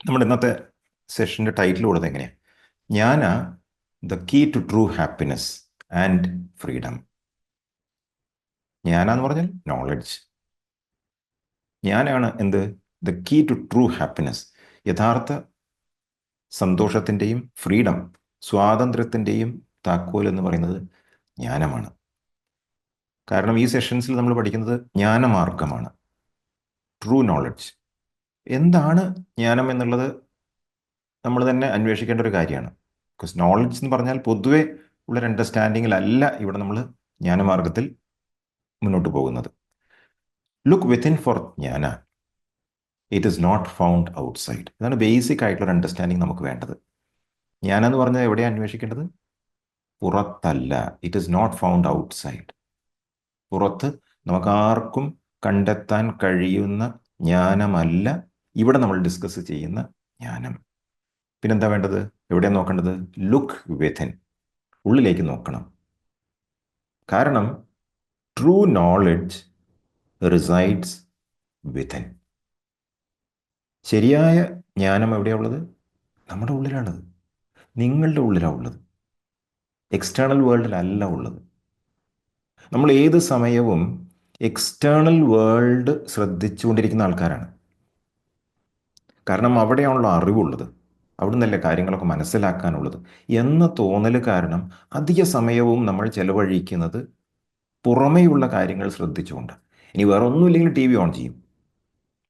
നമ്മുടെ ഇന്നത്തെ സെഷൻ്റെ ടൈറ്റിൽ കൊടുത്തത് എങ്ങനെയാണ്? ഞാനാ the key to true happiness and freedom. ഞാനാന്ന് പറഞ്ഞാൽ നോളജ്. ഞാനാണ് എന്ത്? The key to true happiness, യഥാർത്ഥ സന്തോഷത്തിൻ്റെയും ഫ്രീഡം, സ്വാതന്ത്ര്യത്തിൻ്റെയും താക്കോൽ എന്ന് പറയുന്നത് ജ്ഞാനമാണ്. കാരണം ഈ സെഷൻസിൽ നമ്മൾ പഠിക്കുന്നത് ജ്ഞാനമാർഗമാണ്, ട്രൂ നോളജ്. എന്താണ് ജ്ഞാനം എന്നുള്ളത് നമ്മൾ തന്നെ അന്വേഷിക്കേണ്ട ഒരു കാര്യമാണ്. ബിക്കോസ് നോളജ് എന്ന് പറഞ്ഞാൽ പൊതുവെ ഉള്ളൊരു അണ്ടർസ്റ്റാൻഡിങ്ങിലല്ല ഇവിടെ നമ്മൾ ജ്ഞാനമാർഗത്തിൽ മുന്നോട്ട് പോകുന്നത്. Look within for jnana, it is not found outside. ഇതാണ് ബേസിക് ആയിട്ടുള്ള അണ്ടർസ്റ്റാൻഡിങ് നമുക്ക് വേണ്ടത്. ജ്ഞാനം എന്ന് പറഞ്ഞാൽ എവിടെയാണ് അന്വേഷിക്കേണ്ടത്? പുറത്തല്ല. It is not found outside. പുറത്ത് നമുക്കാർക്കും കണ്ടെത്താൻ കഴിയുന്ന ജ്ഞാനമല്ല ഇവിടെ നമ്മൾ ഡിസ്കസ് ചെയ്യുന്ന ജ്ഞാനം. പിന്നെന്താ വേണ്ടത്? എവിടെയാണ് നോക്കേണ്ടത്? ലുക്ക് വിത്തിൻ, ഉള്ളിലേക്ക് നോക്കണം. കാരണം ട്രൂ നോളജ് റിസൈഡ്സ് വിത്തിൻ. ശരിയായ ജ്ഞാനം എവിടെയാണ് ഉള്ളത്? നമ്മുടെ ഉള്ളിലാണുള്ളത്, നിങ്ങളുടെ ഉള്ളിലാണ് ഉള്ളത്, എക്സ്റ്റേണൽ വേൾഡിലല്ല ഉള്ളത്. നമ്മൾ ഏത് സമയവും എക്സ്റ്റേണൽ വേൾഡ് ശ്രദ്ധിച്ചുകൊണ്ടിരിക്കുന്ന ആൾക്കാരാണ്. കാരണം അവിടെയാണല്ലോ അറിവുള്ളത്, അവിടെ നിന്നല്ലേ കാര്യങ്ങളൊക്കെ മനസ്സിലാക്കാനുള്ളത് എന്ന തോന്നൽ കാരണം അധിക സമയവും നമ്മൾ ചെലവഴിക്കുന്നത് പുറമേയുള്ള കാര്യങ്ങൾ ശ്രദ്ധിച്ചുകൊണ്ട്. ഇനി വേറെ ഒന്നുമില്ലെങ്കിൽ ടി വി ഓൺ ചെയ്യും,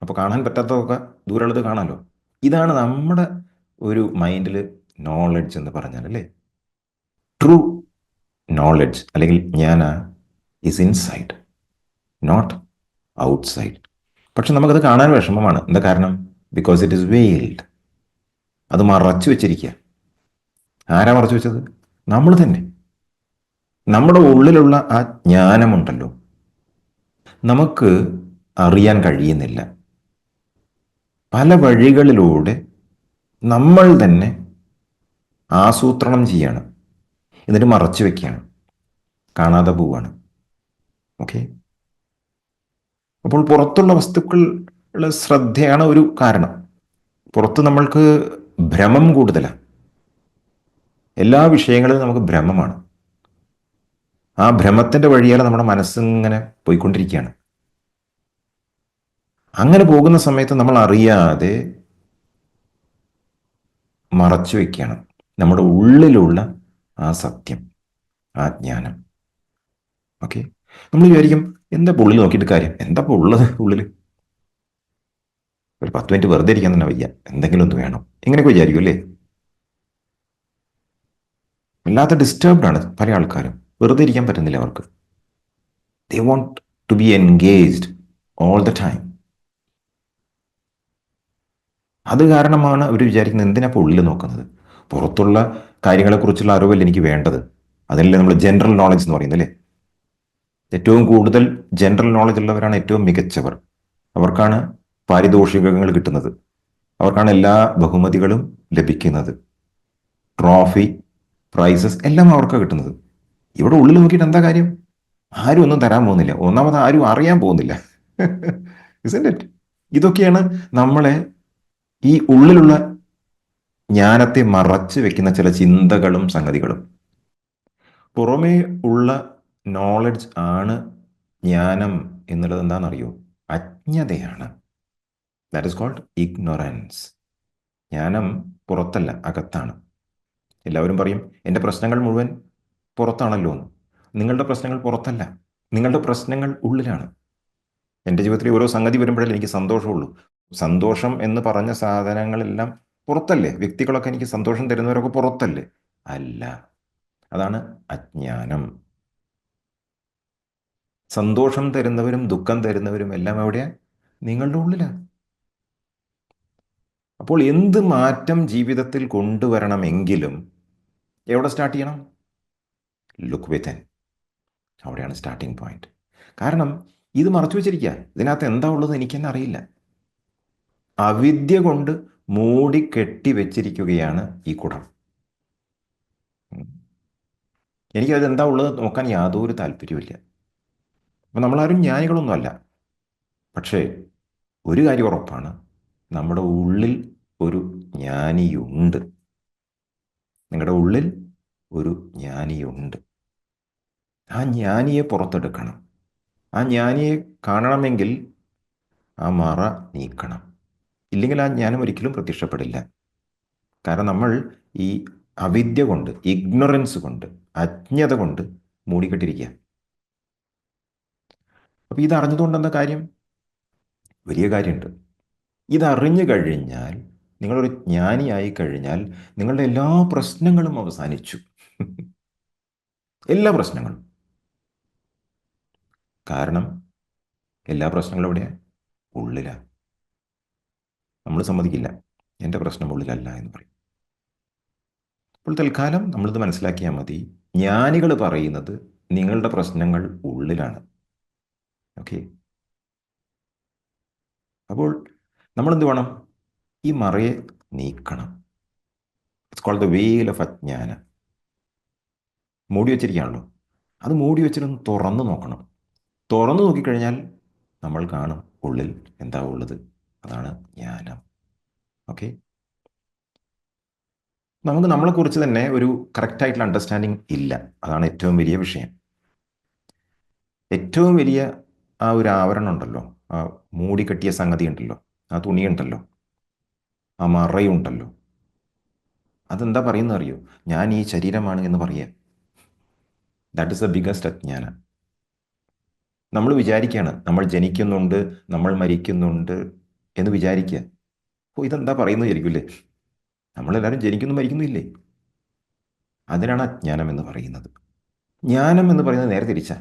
അപ്പോൾ കാണാൻ പറ്റാത്തതൊക്കെ ദൂരമുള്ളത് കാണാമല്ലോ. ഇതാണ് നമ്മുടെ ഒരു മൈൻഡിൽ നോളജ് എന്ന് പറഞ്ഞാൽ, അല്ലേ? ട്രൂ നോളജ് അല്ലെങ്കിൽ ജ്ഞാന ഈസ് ഇൻസൈഡ്, നോട്ട് ഔട്ട്സൈഡ്. പക്ഷെ നമുക്കത് കാണാൻ വിഷമമാണ്. എന്താ കാരണം? Because it is veiled. അത് മറച്ചു വെച്ചിരിക്കുക. ആരാ മറച്ചു വെച്ചത്? നമ്മൾ തന്നെ. നമ്മുടെ ഉള്ളിലുള്ള ആ ജ്ഞാനമുണ്ടല്ലോ, നമുക്ക് അറിയാൻ കഴിയുന്നില്ല. പല വഴികളിലൂടെ നമ്മൾ തന്നെ ആസൂത്രണം ചെയ്യാണ്, എന്നിട്ട് മറച്ചു വെക്കുകയാണ്, കാണാതെ പോവുകയാണ്. ഓക്കെ. അപ്പോൾ പുറത്തുള്ള വസ്തുക്കളുടെ ശ്രദ്ധയാണ് ഒരു കാരണം. പുറത്ത് നമ്മൾക്ക് ഭ്രമം കൂടുതലാണ്. എല്ലാ വിഷയങ്ങളിലും നമുക്ക് ഭ്രമമാണ്. ആ ഭ്രമത്തിൻ്റെ വഴിയാൽ നമ്മുടെ മനസ്സിങ്ങനെ പോയിക്കൊണ്ടിരിക്കുകയാണ്. അങ്ങനെ പോകുന്ന സമയത്ത് നമ്മൾ അറിയാതെ മറച്ചു വയ്ക്കുകയാണ് നമ്മുടെ ഉള്ളിലുള്ള ആ സത്യം, ആ ജ്ഞാനം. ഓക്കെ. നമ്മൾ വിചാരിക്കും, എന്താ ഉള്ളിൽ നോക്കിയിട്ട് കാര്യം, എന്താ ഇപ്പോൾ ഉള്ളത് ഉള്ളിൽ? ഒരു 10 മിനിറ്റ് വെറുതെ ഇരിക്കാൻ തന്നെ വയ്യ, എന്തെങ്കിലും ഒന്ന് വേണം, ഇങ്ങനെയൊക്കെ വിചാരിക്കും അല്ലേ? വല്ലാത്ത ഡിസ്റ്റർബ്ഡ് ആണ് പല ആൾക്കാരും. വെറുതെ ഇരിക്കാൻ പറ്റുന്നില്ല അവർക്ക്. They want to be engaged all the time. അത് കാരണമാണ് അവർ വിചാരിക്കുന്നത്, എന്തിനാ ഇപ്പോൾ ഉള്ളിൽ നോക്കുന്നത്? പുറത്തുള്ള കാര്യങ്ങളെക്കുറിച്ചുള്ള അറിവല്ല എനിക്ക് വേണ്ടത്. അതല്ലേ നമ്മൾ ജനറൽ നോളജ് എന്ന് പറയുന്നത്, അല്ലേ? ഏറ്റവും കൂടുതൽ ജനറൽ നോളജ് ഉള്ളവരാണ് ഏറ്റവും മികച്ചവർ. അവർക്കാണ് പാരിതോഷികങ്ങൾ കിട്ടുന്നത്, അവർക്കാണ് എല്ലാ ബഹുമതികളും ലഭിക്കുന്നത്, ട്രോഫി, പ്രൈസസ് എല്ലാം അവർക്കാണ് കിട്ടുന്നത്. ഇവിടെ ഉള്ളിൽ നോക്കിയിട്ട് എന്താ കാര്യം? ആരും ഒന്നും തരാൻ പോകുന്നില്ല. ഒന്നാമത് ആരും അറിയാൻ പോകുന്നില്ല. Isn't it? ഇതൊക്കെയാണ് നമ്മളെ ഈ ഉള്ളിലുള്ള ജ്ഞാനത്തെ മറച്ചു വെക്കുന്ന ചില ചിന്തകളും സംഗതികളും. പുറമേ ഉള്ള നോളജ് ആണ് ജ്ഞാനം എന്നുള്ളത് എന്താണെന്നറിയോ? അജ്ഞതയാണ്. That is called ignorance. ജ്ഞാനം പുറത്തല്ല, അകത്താണ്. എല്ലാവരും പറയും, എൻ്റെ പ്രശ്നങ്ങൾ മുഴുവൻ പുറത്താണല്ലോ എന്ന്. നിങ്ങളുടെ പ്രശ്നങ്ങൾ പുറത്തല്ല, നിങ്ങളുടെ പ്രശ്നങ്ങൾ ഉള്ളിലാണ്. എൻ്റെ ജീവിതത്തിൽ ഓരോ സംഗതി വരുമ്പോഴല്ലേ എനിക്ക് സന്തോഷമുള്ളൂ. സന്തോഷം എന്ന് പറഞ്ഞ സാധനങ്ങളെല്ലാം പുറത്തല്ലേ? വ്യക്തികളൊക്കെ എനിക്ക് സന്തോഷം തരുന്നവരൊക്കെ പുറത്തല്ലേ? അല്ല, അതാണ് അജ്ഞാനം. സന്തോഷം തരുന്നവരും ദുഃഖം തരുന്നവരും എല്ലാം എവിടെയാണ്? നിങ്ങളുടെ ഉള്ളിലാണ്. അപ്പോൾ എന്ത് മാറ്റം ജീവിതത്തിൽ കൊണ്ടുവരണമെങ്കിലും എവിടെ സ്റ്റാർട്ട് ചെയ്യണം? Look within. അവിടെയാണ് സ്റ്റാർട്ടിങ് പോയിന്റ്. കാരണം ഇത് മറച്ചു വെച്ചിരിക്കുക. ഇതിനകത്ത് എന്താ ഉള്ളത് എനിക്ക് തന്നെ അറിയില്ല. അവിദ്യ കൊണ്ട് മൂടി കെട്ടി വെച്ചിരിക്കുകയാണ് ഈ കുടം. എനിക്കത് എന്താ ഉള്ളത് നോക്കാൻ യാതൊരു താല്പര്യമില്ല. അപ്പം നമ്മളാരും ജ്ഞാനികളൊന്നും അല്ല. പക്ഷേ ഒരു കാര്യം ഉറപ്പാണ്, നമ്മുടെ ഉള്ളിൽ ഒരു ജ്ഞാനിയുണ്ട്. നിങ്ങളുടെ ഉള്ളിൽ ഒരു ജ്ഞാനിയുണ്ട്. ആ ജ്ഞാനിയെ പുറത്തെടുക്കണം. ആ ജ്ഞാനിയെ കാണണമെങ്കിൽ ആ മറ നീക്കണം. ഇല്ലെങ്കിൽ ആ ജ്ഞാനം ഒരിക്കലും പ്രത്യക്ഷപ്പെടില്ല. കാരണം നമ്മൾ ഈ അവിദ്യ കൊണ്ട്, ഇഗ്നോറൻസ് കൊണ്ട്, അജ്ഞത കൊണ്ട് മൂടിക്കെട്ടിരിക്കുക. അപ്പോൾ ഇതറിഞ്ഞതുകൊണ്ട് എന്താ കാര്യം? വലിയ കാര്യമുണ്ട്. ഇതറിഞ്ഞു കഴിഞ്ഞാൽ, നിങ്ങളൊരു ജ്ഞാനിയായി കഴിഞ്ഞാൽ നിങ്ങളുടെ എല്ലാ പ്രശ്നങ്ങളും അവസാനിച്ചു. എല്ലാ പ്രശ്നങ്ങളും. കാരണം എല്ലാ പ്രശ്നങ്ങളും എവിടെയാണ്? ഉള്ളിലാണ്. നമ്മൾ സമ്മതിക്കില്ല, എൻ്റെ പ്രശ്നം ഉള്ളിലല്ല എന്ന് പറയും. അപ്പോൾ തൽക്കാലം നമ്മളിത് മനസ്സിലാക്കിയാൽ മതി. ജ്ഞാനികൾ പറയുന്നത് നിങ്ങളുടെ പ്രശ്നങ്ങൾ ഉള്ളിലാണ്. ഓക്കെ. അപ്പോൾ നമ്മളെന്ത് വേണം? ഈ മറയെ നീക്കണം. It's called the veil of ajnana. മൂടി വെച്ചിരിക്കുകയാണല്ലോ, അത് മൂടി വെച്ചിട്ടൊന്ന് തുറന്നു നോക്കണം. തുറന്നു നോക്കിക്കഴിഞ്ഞാൽ നമ്മൾ കാണും ഉള്ളിൽ എന്താ ഉള്ളത്. അതാണ് ജ്ഞാനം. ഓക്കെ. നമുക്ക് നമ്മളെക്കുറിച്ച് തന്നെ ഒരു കറക്റ്റായിട്ടുള്ള അണ്ടർസ്റ്റാൻഡിങ് ഇല്ല. അതാണ് ഏറ്റവും വലിയ വിഷയം. ഏറ്റവും വലിയ ആ ഒരു ആവരണം ഉണ്ടല്ലോ, ആ മൂടിക്കെട്ടിയ സംഗതി ഉണ്ടല്ലോ, ആ തുണിയുണ്ടല്ലോ, ആ മറയുണ്ടല്ലോ, അതെന്താ പറയുന്നത് അറിയോ? ഞാൻ ഈ ശരീരമാണ് എന്ന് പറയുക. ദാറ്റ് ഇസ് ദ ബിഗസ്റ്റ് അജ്ഞാന. നമ്മൾ വിചാരിക്കുകയാണ് നമ്മൾ ജനിക്കുന്നുണ്ട്, നമ്മൾ മരിക്കുന്നുണ്ട് എന്ന് വിചാരിക്കുക. അപ്പോൾ ഇതെന്താ പറയുന്നത് വിചാരിക്കില്ലേ? നമ്മളെല്ലാവരും ജനിക്കുന്നു മരിക്കുന്നു ഇല്ലേ? അതിനാണ് അജ്ഞാനം എന്ന് പറയുന്നത്. ജ്ഞാനം എന്ന് പറയുന്നത് നേരെ തിരിച്ചാ.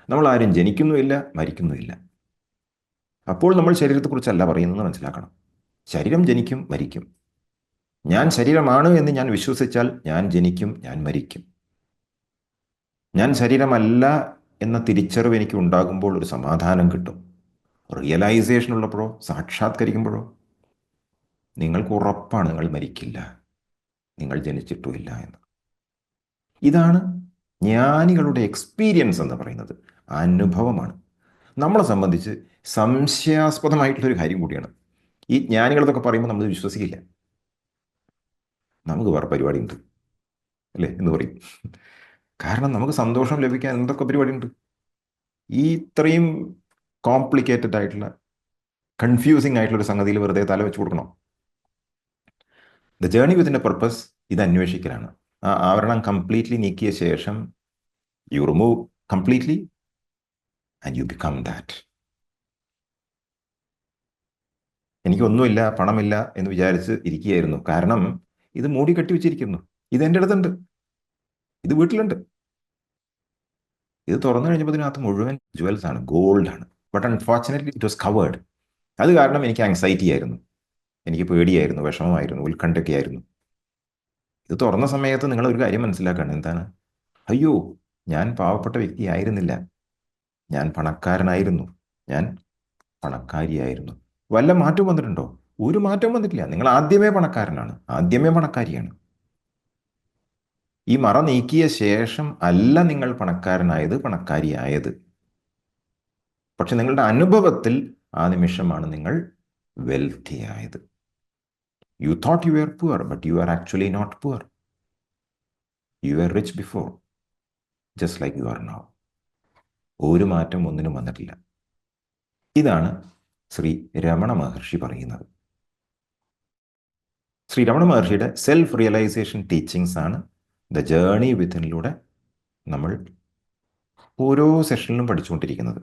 നമ്മൾ ആരും ജനിക്കുന്നുമില്ല മരിക്കുന്നുമില്ല. അപ്പോൾ നമ്മൾ ശരീരത്തെക്കുറിച്ചല്ല പറയുന്നതെന്ന് മനസ്സിലാക്കണം. ശരീരം ജനിക്കും മരിക്കും. ഞാൻ ശരീരമാണ് എന്ന് ഞാൻ വിശ്വസിച്ചാൽ ഞാൻ ജനിക്കും, ഞാൻ മരിക്കും. ഞാൻ ശരീരമല്ല എന്ന തിരിച്ചറിവ് എനിക്ക് ഉണ്ടാകുമ്പോൾ ഒരു സമാധാനം കിട്ടും. റിയലൈസേഷൻ ഉള്ളപ്പോഴോ, സാക്ഷാത്കരിക്കുമ്പോഴോ നിങ്ങൾക്ക് ഉറപ്പാണ് നിങ്ങൾ മരിക്കില്ല, നിങ്ങൾ ജനിച്ചിട്ടുമില്ല എന്ന്. ഇതാണ് ജ്ഞാനികളുടെ എക്സ്പീരിയൻസ് എന്ന് പറയുന്നത്. അനുഭവമാണ്. നമ്മളെ സംബന്ധിച്ച് സംശയാസ്പദമായിട്ടുള്ളൊരു കാര്യം കൂടിയാണ്. ഈ ജ്ഞാനികളെന്നൊക്കെ പറയുമ്പോൾ നമ്മൾ വിശ്വസിക്കില്ല. നമുക്ക് വേറെ പരിപാടിയുണ്ട് അല്ലേ എന്ന് പറയും. കാരണം നമുക്ക് സന്തോഷം ലഭിക്കാൻ എന്തൊക്കെ പരിപാടിയുണ്ട്. ഈ ഇത്രയും കോംപ്ലിക്കേറ്റഡ് ആയിട്ടുള്ള, കൺഫ്യൂസിങ് ആയിട്ടുള്ളൊരു സംഗതിയിൽ വെറുതെ തല വെച്ച് കൊടുക്കണം. ദ ജേർണി വിത്തിൻ്റെ പർപ്പസ് ഇത് അന്വേഷിക്കലാണ്. ആ ആവരണം കംപ്ലീറ്റ്ലി നീക്കിയ ശേഷം you remove completely and you become that. എനിക്കൊന്നുമില്ല, പണമില്ല എന്ന് വിചാരിച്ച് ഇരിക്കുകയായിരുന്നു. കാരണം ഇത് മൂടി കെട്ടി വെച്ചിരിക്കുന്നു. ഇത് എൻ്റെ അടുത്തുണ്ട്, ഇത് വീട്ടിലുണ്ട്. ഇത് തുറന്നു കഴിഞ്ഞപ്പോൾ ഇതിനകത്ത് മുഴുവൻ ജുവൽസ് ആണ്, ഗോൾഡ് ആണ്. But unfortunately it was covered. അത് കാരണം എനിക്ക് ആങ്സൈറ്റി ആയിരുന്നു, എനിക്ക് പേടിയായിരുന്നു, വിഷമമായിരുന്നു, ഉത്കണ്ഠയൊക്കെ ആയിരുന്നു. ഇത് തുറന്ന സമയത്ത് നിങ്ങൾ ഒരു കാര്യം മനസ്സിലാക്കണം. എന്താണ്? അയ്യോ, ഞാൻ പാവപ്പെട്ട വ്യക്തി ആയിരുന്നില്ല, ഞാൻ പണക്കാരനായിരുന്നു, ഞാൻ പണക്കാരിയായിരുന്നു. വല്ല മാറ്റം വന്നിട്ടുണ്ടോ? ഒരു മാറ്റവും വന്നിട്ടില്ല. നിങ്ങൾ ആദ്യമേ പണക്കാരനാണ്, ആദ്യമേ പണക്കാരിയാണ്. ഈ മറ നീക്കിയ ശേഷം അല്ല നിങ്ങൾ പണക്കാരനായത്, പണക്കാരിയായത്. പക്ഷെ നിങ്ങളുടെ അനുഭവത്തിൽ ആ നിമിഷമാണ് നിങ്ങൾ വെൽത്തി ആയത്. You thought you are poor, but you are actually not poor. You are rich before, just like you are now. ഒരു മാറ്റം ഒന്നിനും വന്നിട്ടില്ല. ഇതാണ് ശ്രീ രമണ മഹർഷി പറയുന്നത്. ശ്രീ രമണ മഹർഷിയുടെ സെൽഫ് റിയലൈസേഷൻ ടീച്ചിങ്സ് ആണ് ദ ജേർണി വിത്തിനിലൂടെ നമ്മൾ ഓരോ സെഷനിലും പഠിച്ചുകൊണ്ടിരിക്കുന്നത്.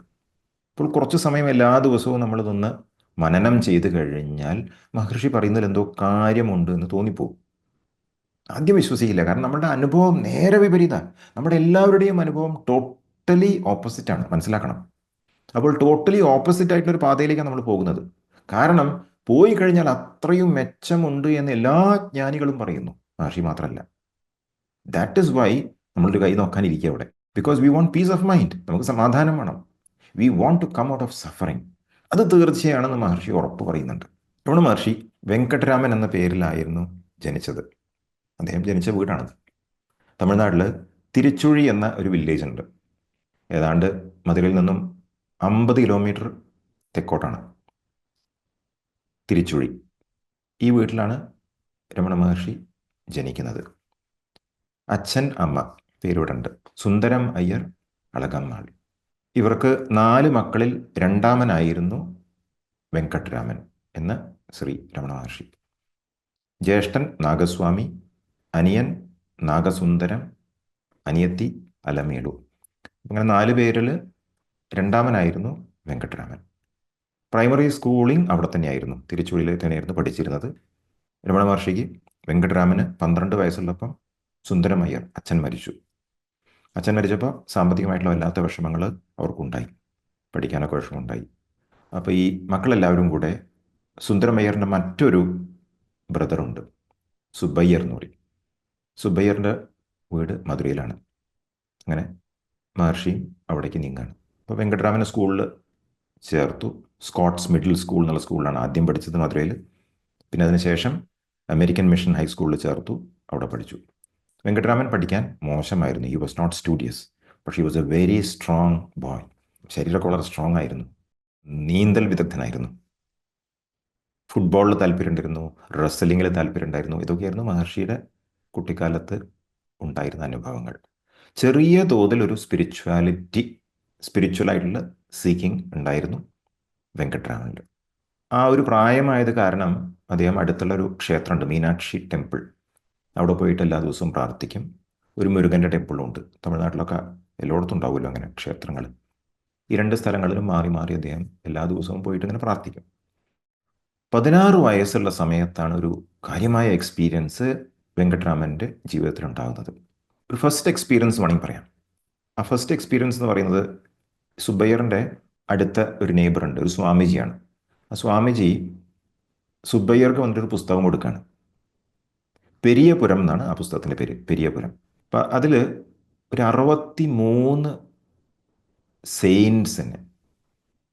ഇപ്പോൾ കുറച്ച് സമയം എല്ലാ ദിവസവും നമ്മളിതൊന്ന് മനനം ചെയ്ത് കഴിഞ്ഞാൽ മഹർഷി പറയുന്നതിൽ എന്തോ കാര്യമുണ്ട് എന്ന് തോന്നിപ്പോകും. ആദ്യം വിശ്വസിക്കില്ല, കാരണം നമ്മുടെ അനുഭവം നേരെ വിപരീതമാണ്. നമ്മുടെ എല്ലാവരുടെയും അനുഭവം ടോട്ടലി ഓപ്പോസിറ്റാണ്, മനസ്സിലാക്കണം. അപ്പോൾ ടോട്ടലി ഓപ്പോസിറ്റ് ആയിട്ടൊരു പാതയിലേക്കാണ് നമ്മൾ പോകുന്നത്. കാരണം പോയി കഴിഞ്ഞാൽ അത്രയും മെച്ചമുണ്ട് എന്ന് എല്ലാ ജ്ഞാനികളും പറയുന്നു, മഹർഷി മാത്രമല്ല. ദാറ്റ് ഇസ് വൈ നമ്മളൊരു കൈ നോക്കാനിരിക്കുക അവിടെ. Because we want peace of mind. നമുക്ക് സമാധാനം വേണം. We want to come out of suffering. അത് തീർച്ചയാണെന്ന് മഹർഷി ഉറപ്പ് പറയുന്നുണ്ട്. രമണ മഹർഷി വെങ്കട്ടരാമൻ എന്ന പേരിലായിരുന്നു ജനിച്ചത്. അദ്ദേഹം ജനിച്ച വീടാണത്. തമിഴ്നാട്ടിൽ തിരുച്ചുഴി എന്ന ഒരു വില്ലേജ് ഉണ്ട്. ഏതാണ്ട് മധുരയിൽ നിന്നും 50 കിലോമീറ്റർ തെക്കോട്ടാണ് തിരുച്ചുഴി. ഈ വീട്ടിലാണ് രമണ മഹർഷി ജനിക്കുന്നത്. അച്ഛൻ അമ്മ പേരിവിടുണ്ട്, സുന്ദരം അയ്യർ, അളകമ്മാൾ. ഇവർക്ക് 4 മക്കളിൽ രണ്ടാമനായിരുന്നു വെങ്കട്രാമൻ എന്ന ശ്രീ രമണ മഹർഷി. ജ്യേഷ്ഠൻ നാഗസ്വാമി, അനിയൻ നാഗസുന്ദരം, അനിയത്തി അലമേലു. അങ്ങനെ 4 പേരിൽ രണ്ടാമനായിരുന്നു വെങ്കട്രാമൻ. പ്രൈമറി സ്കൂളിംഗ് അവിടെ തന്നെയായിരുന്നു, തിരുച്ചുഴിയിൽ തന്നെയായിരുന്നു പഠിച്ചിരുന്നത്. രമണ മഹർഷിക്ക് വെങ്കട്രാമന് 12 വയസ്സുള്ളപ്പം സുന്ദരം അയ്യർ അച്ഛൻ മരിച്ചു. അച്ഛൻ മരിച്ചപ്പോൾ സാമ്പത്തികമായിട്ടുള്ള വല്ലാത്ത വിഷമങ്ങൾ അവർക്കുണ്ടായി, പഠിക്കാനൊക്കെ വിഷമമുണ്ടായി. അപ്പോൾ ഈ മക്കളെല്ലാവരും കൂടെ സുന്ദരമയ്യറിൻ്റെ മറ്റൊരു ബ്രദറുണ്ട്, സുബ്ബയ്യർ എന്ന് പറയും. സുബ്ബയ്യറിൻ്റെ വീട് മധുരയിലാണ്. അങ്ങനെ മഹർഷിയും അവിടേക്ക് നീങ്ങാണ്. അപ്പോൾ വെങ്കട്രാമനെ സ്കൂളിൽ ചേർത്തു. സ്കോട്ട്സ് മിഡിൽ സ്കൂൾ എന്നുള്ള സ്കൂളിലാണ് ആദ്യം പഠിച്ചത് മധുരയിൽ. പിന്നെ അതിനുശേഷം അമേരിക്കൻ മിഷൻ ഹൈസ്കൂളിൽ ചേർത്തു, അവിടെ പഠിച്ചു. വെങ്കട്രാമൻ പഠിക്കാൻ മോശമായിരുന്നു, ഹി വാസ് നോട്ട് സ്റ്റുഡിയസ്, പക്ഷേ he was a very strong boy. ശരീരമൊക്കെ വളരെ സ്ട്രോങ് ആയിരുന്നു, നീന്തൽ വിദഗ്ധനായിരുന്നു, ഫുട്ബോളിൽ താല്പര്യമുണ്ടായിരുന്നു, റെസ്ലിങ്ങിൽ താല്പര്യമുണ്ടായിരുന്നു. ഇതൊക്കെയായിരുന്നു മഹർഷിയുടെ കുട്ടിക്കാലത്ത് ഉണ്ടായിരുന്ന അനുഭവങ്ങൾ. ചെറിയ തോതിൽ ഒരു സ്പിരിച്വലായിട്ടുള്ള സീക്കിംഗ് ഉണ്ടായിരുന്നു വെങ്കട്രാമനിൽ. ആ ഒരു പ്രായമായത് കാരണം അദ്ദേഹം അടുത്തുള്ള ഒരു ക്ഷേത്രമുണ്ട്, മീനാക്ഷി ടെമ്പിൾ. അവിടെ പോയിട്ട് എല്ലാ ദിവസവും പ്രാർത്ഥിക്കും. ഒരു മുരുകൻ്റെ ടെമ്പിളും ഉണ്ട്. തമിഴ്നാട്ടിലൊക്കെ എല്ലായിടത്തും ഉണ്ടാവുമല്ലോ അങ്ങനെ ക്ഷേത്രങ്ങൾ. ഈ 2 സ്ഥലങ്ങളിലും മാറി മാറി അദ്ദേഹം എല്ലാ ദിവസവും പോയിട്ട് ഇങ്ങനെ പ്രാർത്ഥിക്കും. 16 വയസ്സുള്ള സമയത്താണ് ഒരു കാര്യമായ എക്സ്പീരിയൻസ് വെങ്കട്രാമൻ്റെ ജീവിതത്തിൽ ഉണ്ടാകുന്നത്. ഒരു ഫസ്റ്റ് എക്സ്പീരിയൻസ് വേണമെങ്കിൽ പറയാം. ആ ഫസ്റ്റ് എക്സ്പീരിയൻസ് എന്ന് പറയുന്നത്, സുബ്ബയ്യറിൻ്റെ അടുത്ത ഒരു നെയ്ബറുണ്ട്, ഒരു സ്വാമിജിയാണ്. ആ സ്വാമിജി സുബ്ബയ്യർക്ക് വന്നിട്ടൊരു പുസ്തകം കൊടുക്കുകയാണ്. പെരിയപുരം എന്നാണ് ആ പുസ്തകത്തിൻ്റെ പേര്, പെരിയപുരം. അപ്പം അതിൽ ഒരു 63 സെയിൻസിന്